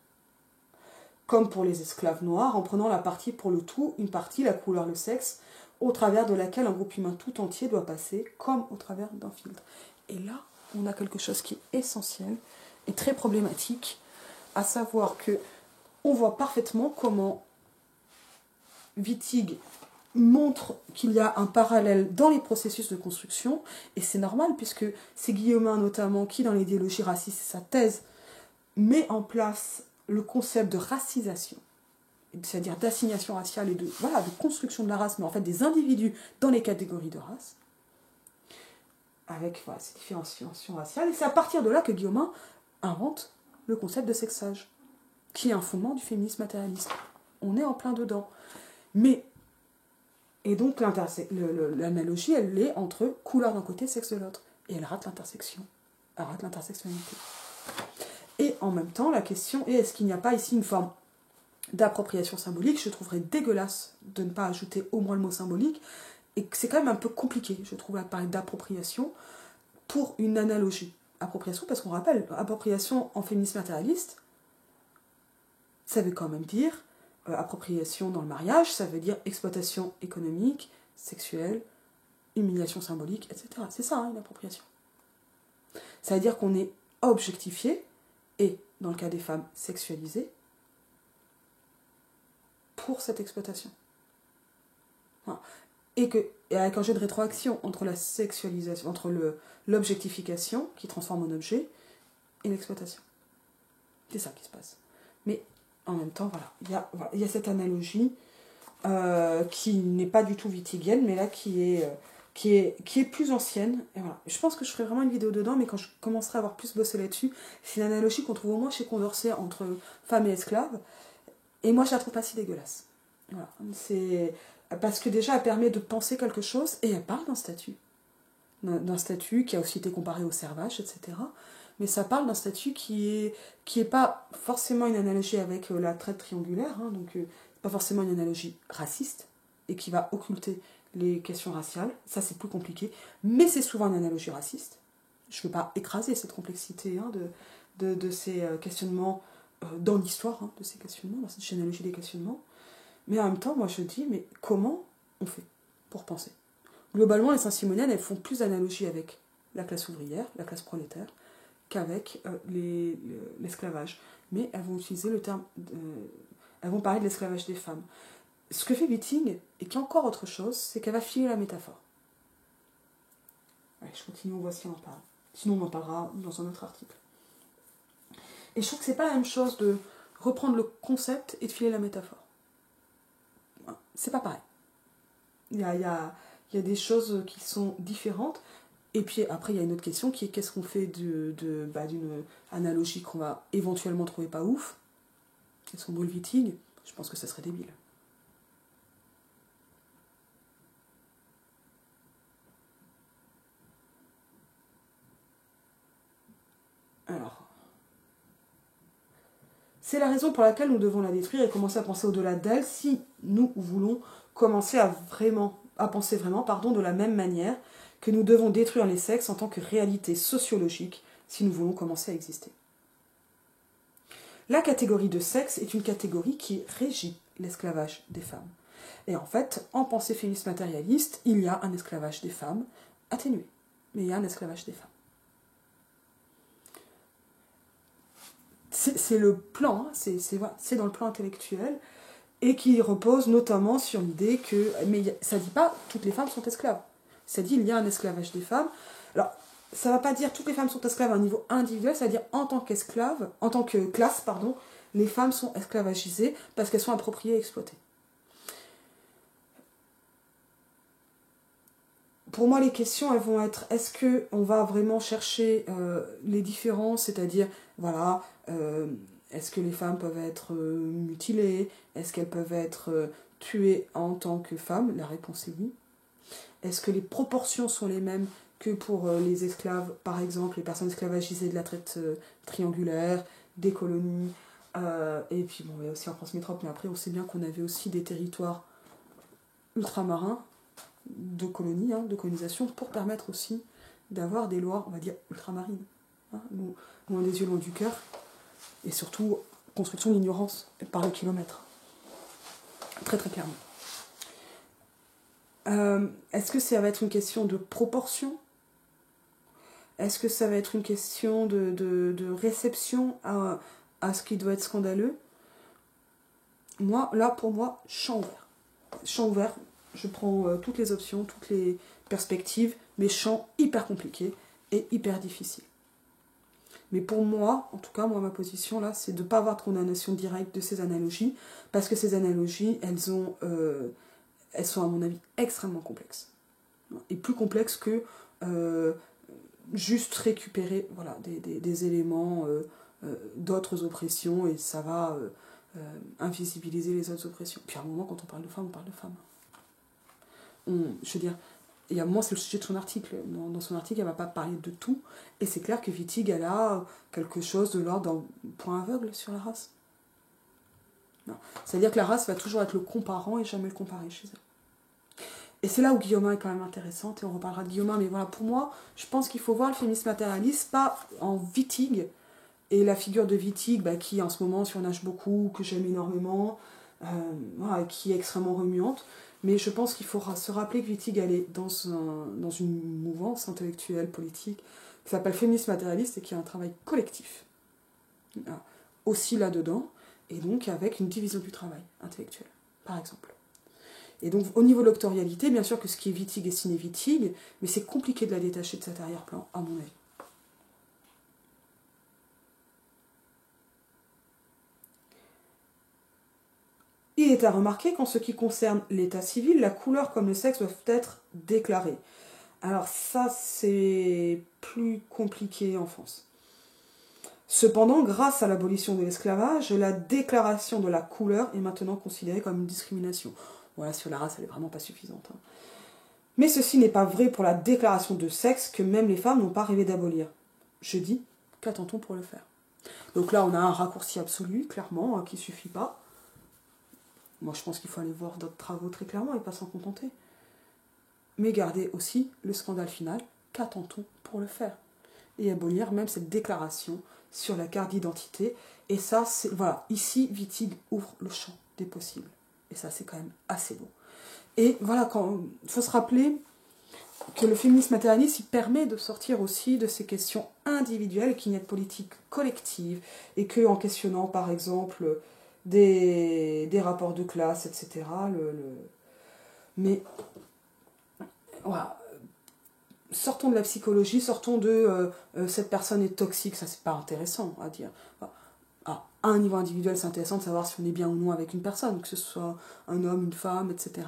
S1: Comme pour les esclaves noirs, en prenant la partie pour le tout, une partie, la couleur, le sexe, au travers de laquelle un groupe humain tout entier doit passer, comme au travers d'un filtre. Et là, on a quelque chose qui est essentiel et très problématique, à savoir que on voit parfaitement comment Wittig montre qu'il y a un parallèle dans les processus de construction, et c'est normal puisque c'est Guillaumin notamment qui, dans l'idéologie raciste, sa thèse, met en place le concept de racisation, c'est-à-dire d'assignation raciale et de construction de la race, mais en fait des individus dans les catégories de race, avec ces différenciations raciales, et c'est à partir de là que Guillaumin invente le concept de sexage, qui est un fondement du féminisme matérialiste. On est en plein dedans. Et donc l'analogie, elle est entre couleur d'un côté, sexe de l'autre. Et elle rate l'intersection. Elle rate l'intersexualité. Et en même temps, la question est, est-ce qu'il n'y a pas ici une forme d'appropriation symbolique? Je trouverais dégueulasse de ne pas ajouter au moins le mot symbolique. Et c'est quand même un peu compliqué, je trouve, à parler d'appropriation pour une analogie. Appropriation, parce qu'on rappelle, appropriation en féminisme matérialiste, ça veut quand même dire appropriation dans le mariage, ça veut dire exploitation économique, sexuelle, humiliation symbolique, etc. C'est ça, une appropriation. Ça veut dire qu'on est objectifié, et dans le cas des femmes, sexualisées, pour cette exploitation. Voilà. Et avec un jeu de rétroaction entre la sexualisation, entre l'objectification, qui transforme en objet, et l'exploitation. C'est ça qui se passe. Mais en même temps, il y a cette analogie qui n'est pas du tout wittigienne, mais là qui est plus ancienne. Et voilà. Je pense que je ferai vraiment une vidéo dedans, mais quand je commencerai à avoir plus bossé là-dessus, c'est une analogie qu'on trouve au moins chez Condorcet entre femmes et esclaves. Et moi, je la trouve pas si dégueulasse. Voilà. C'est parce que déjà, elle permet de penser quelque chose, et elle parle d'un statut. D'un statut qui a aussi été comparé au servage, etc. Mais ça parle d'un statut qui est pas forcément une analogie avec la traite triangulaire, hein, donc pas forcément une analogie raciste, et qui va occulter les questions raciales, ça c'est plus compliqué, mais c'est souvent une analogie raciste. Je ne veux pas écraser cette complexité de ces questionnements dans l'histoire, de ces questionnements, dans cette généalogie des questionnements, mais en même temps, moi je dis, mais comment on fait pour penser? Globalement, les Saint-Simoniennes, elles font plus d'analogies avec la classe ouvrière, la classe prolétaire, qu'avec l'esclavage. Mais elles vont utiliser le terme... elles vont parler de l'esclavage des femmes. Ce que fait Wittig, et qui est encore autre chose, c'est qu'elle va filer la métaphore. Allez, je continue, on voit si on en parle. Sinon, on en parlera dans un autre article. Et je trouve que c'est pas la même chose de reprendre le concept et de filer la métaphore. C'est pas pareil. Il y a des choses qui sont différentes. Et puis après, il y a une autre question qui est qu'est-ce qu'on fait d'une analogie qu'on va éventuellement trouver pas ouf? Est-ce qu'on brûle Wittig? Je pense que ça serait débile. Alors, c'est la raison pour laquelle nous devons la détruire et commencer à penser au-delà d'elle si nous voulons commencer à vraiment à penser vraiment, pardon, de la même manière que nous devons détruire les sexes en tant que réalité sociologique si nous voulons commencer à exister. La catégorie de sexe est une catégorie qui régit l'esclavage des femmes. Et en fait, en pensée féministe matérialiste, il y a un esclavage des femmes atténué, mais il y a un esclavage des femmes. C'est le plan, hein, c'est dans le plan intellectuel, et qui repose notamment sur l'idée que... Mais ça ne dit pas toutes les femmes sont esclaves. Ça dit il y a un esclavage des femmes. Alors, ça ne va pas dire toutes les femmes sont esclaves à un niveau individuel, ça veut dire en tant qu'esclaves, en tant que classe, pardon, les femmes sont esclavagisées parce qu'elles sont appropriées et exploitées. Pour moi, les questions, elles vont être, est-ce qu'on va vraiment chercher les différences, c'est-à-dire, voilà, est-ce que les femmes peuvent être mutilées? Est-ce qu'elles peuvent être tuées en tant que femmes? La réponse est oui. Est-ce que les proportions sont les mêmes que pour les esclaves, par exemple, les personnes esclavagisées de la traite triangulaire, des colonies, et puis bon, il y a aussi en France métropole, mais après on sait bien qu'on avait aussi des territoires ultramarins, de colonies, hein, de colonisation, pour permettre aussi d'avoir des lois, on va dire, ultramarines. Hein, loin des yeux, loin du cœur, et surtout construction de l'ignorance par le kilomètre. Très très clairement. Est-ce que ça va être une question de proportion? Est-ce que ça va être une question de réception à ce qui doit être scandaleux? Moi, là, pour moi, champ ouvert. Champ ouvert, je prends toutes les options, toutes les perspectives, mais champ hyper compliqué et hyper difficile. Mais pour moi, en tout cas, moi, ma position, là, c'est de ne pas avoir de condamnation directe de ces analogies, parce que ces analogies, elles sont, à mon avis, extrêmement complexes. Et plus complexes que juste récupérer voilà, des éléments d'autres oppressions, et ça va invisibiliser les autres oppressions. Puis à un moment, quand on parle de femmes, on parle de femmes. Je veux dire, et à un moment, c'est le sujet de son article. Dans son article, elle ne va pas parler de tout, et c'est clair que Wittig, elle a quelque chose de l'ordre d'un point aveugle sur la race. C'est-à-dire que la race va toujours être le comparant et jamais le comparer chez elle. Et c'est là où Guillaumin est quand même intéressante, et on reparlera de Guillaumin, mais voilà, pour moi, je pense qu'il faut voir le féminisme matérialiste pas en Wittig, et la figure de Wittig, qui en ce moment surnage beaucoup, que j'aime énormément, voilà, qui est extrêmement remuante, mais je pense qu'il faut se rappeler que Wittig, elle est dans une mouvance intellectuelle, politique, qui s'appelle féminisme matérialiste, et qui a un travail collectif, aussi là-dedans, et donc avec une division du travail intellectuel, par exemple. Et donc, au niveau de l'octorialité, bien sûr que ce qui est Wittig est ciné-Wittig, mais c'est compliqué de la détacher de cet arrière-plan, à mon avis. Il est à remarquer qu'en ce qui concerne l'état civil, la couleur comme le sexe doivent être déclarés. Alors ça, c'est plus compliqué en France. Cependant, grâce à l'abolition de l'esclavage, la déclaration de la couleur est maintenant considérée comme une discrimination. Voilà, sur la race, elle n'est vraiment pas suffisante. Mais ceci n'est pas vrai pour la déclaration de sexe que même les femmes n'ont pas rêvé d'abolir. Je dis, qu'attend-on pour le faire? Donc là, on a un raccourci absolu, clairement, qui ne suffit pas. Moi, je pense qu'il faut aller voir d'autres travaux très clairement et pas s'en contenter. Mais gardez aussi le scandale final, qu'attend-on pour le faire? Et abolir même cette déclaration sur la carte d'identité. Et ça, c'est voilà, ici, Wittig ouvre le champ des possibles. Et ça, c'est quand même assez beau. Et voilà, il faut se rappeler que le féminisme matérialiste, il permet de sortir aussi de ces questions individuelles, qu'il n'y a de politique collective, et qu'en questionnant, par exemple, des rapports de classe, etc., mais voilà, sortons de la psychologie, sortons de cette personne est toxique, ça c'est pas intéressant à dire. À un niveau individuel, c'est intéressant de savoir si on est bien ou non avec une personne, que ce soit un homme, une femme, etc.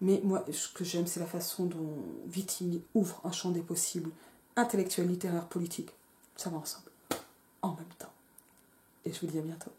S1: Mais moi, ce que j'aime, c'est la façon dont Wittig ouvre un champ des possibles, intellectuel, littéraire, politique. Ça va ensemble, en même temps. Et je vous dis à bientôt.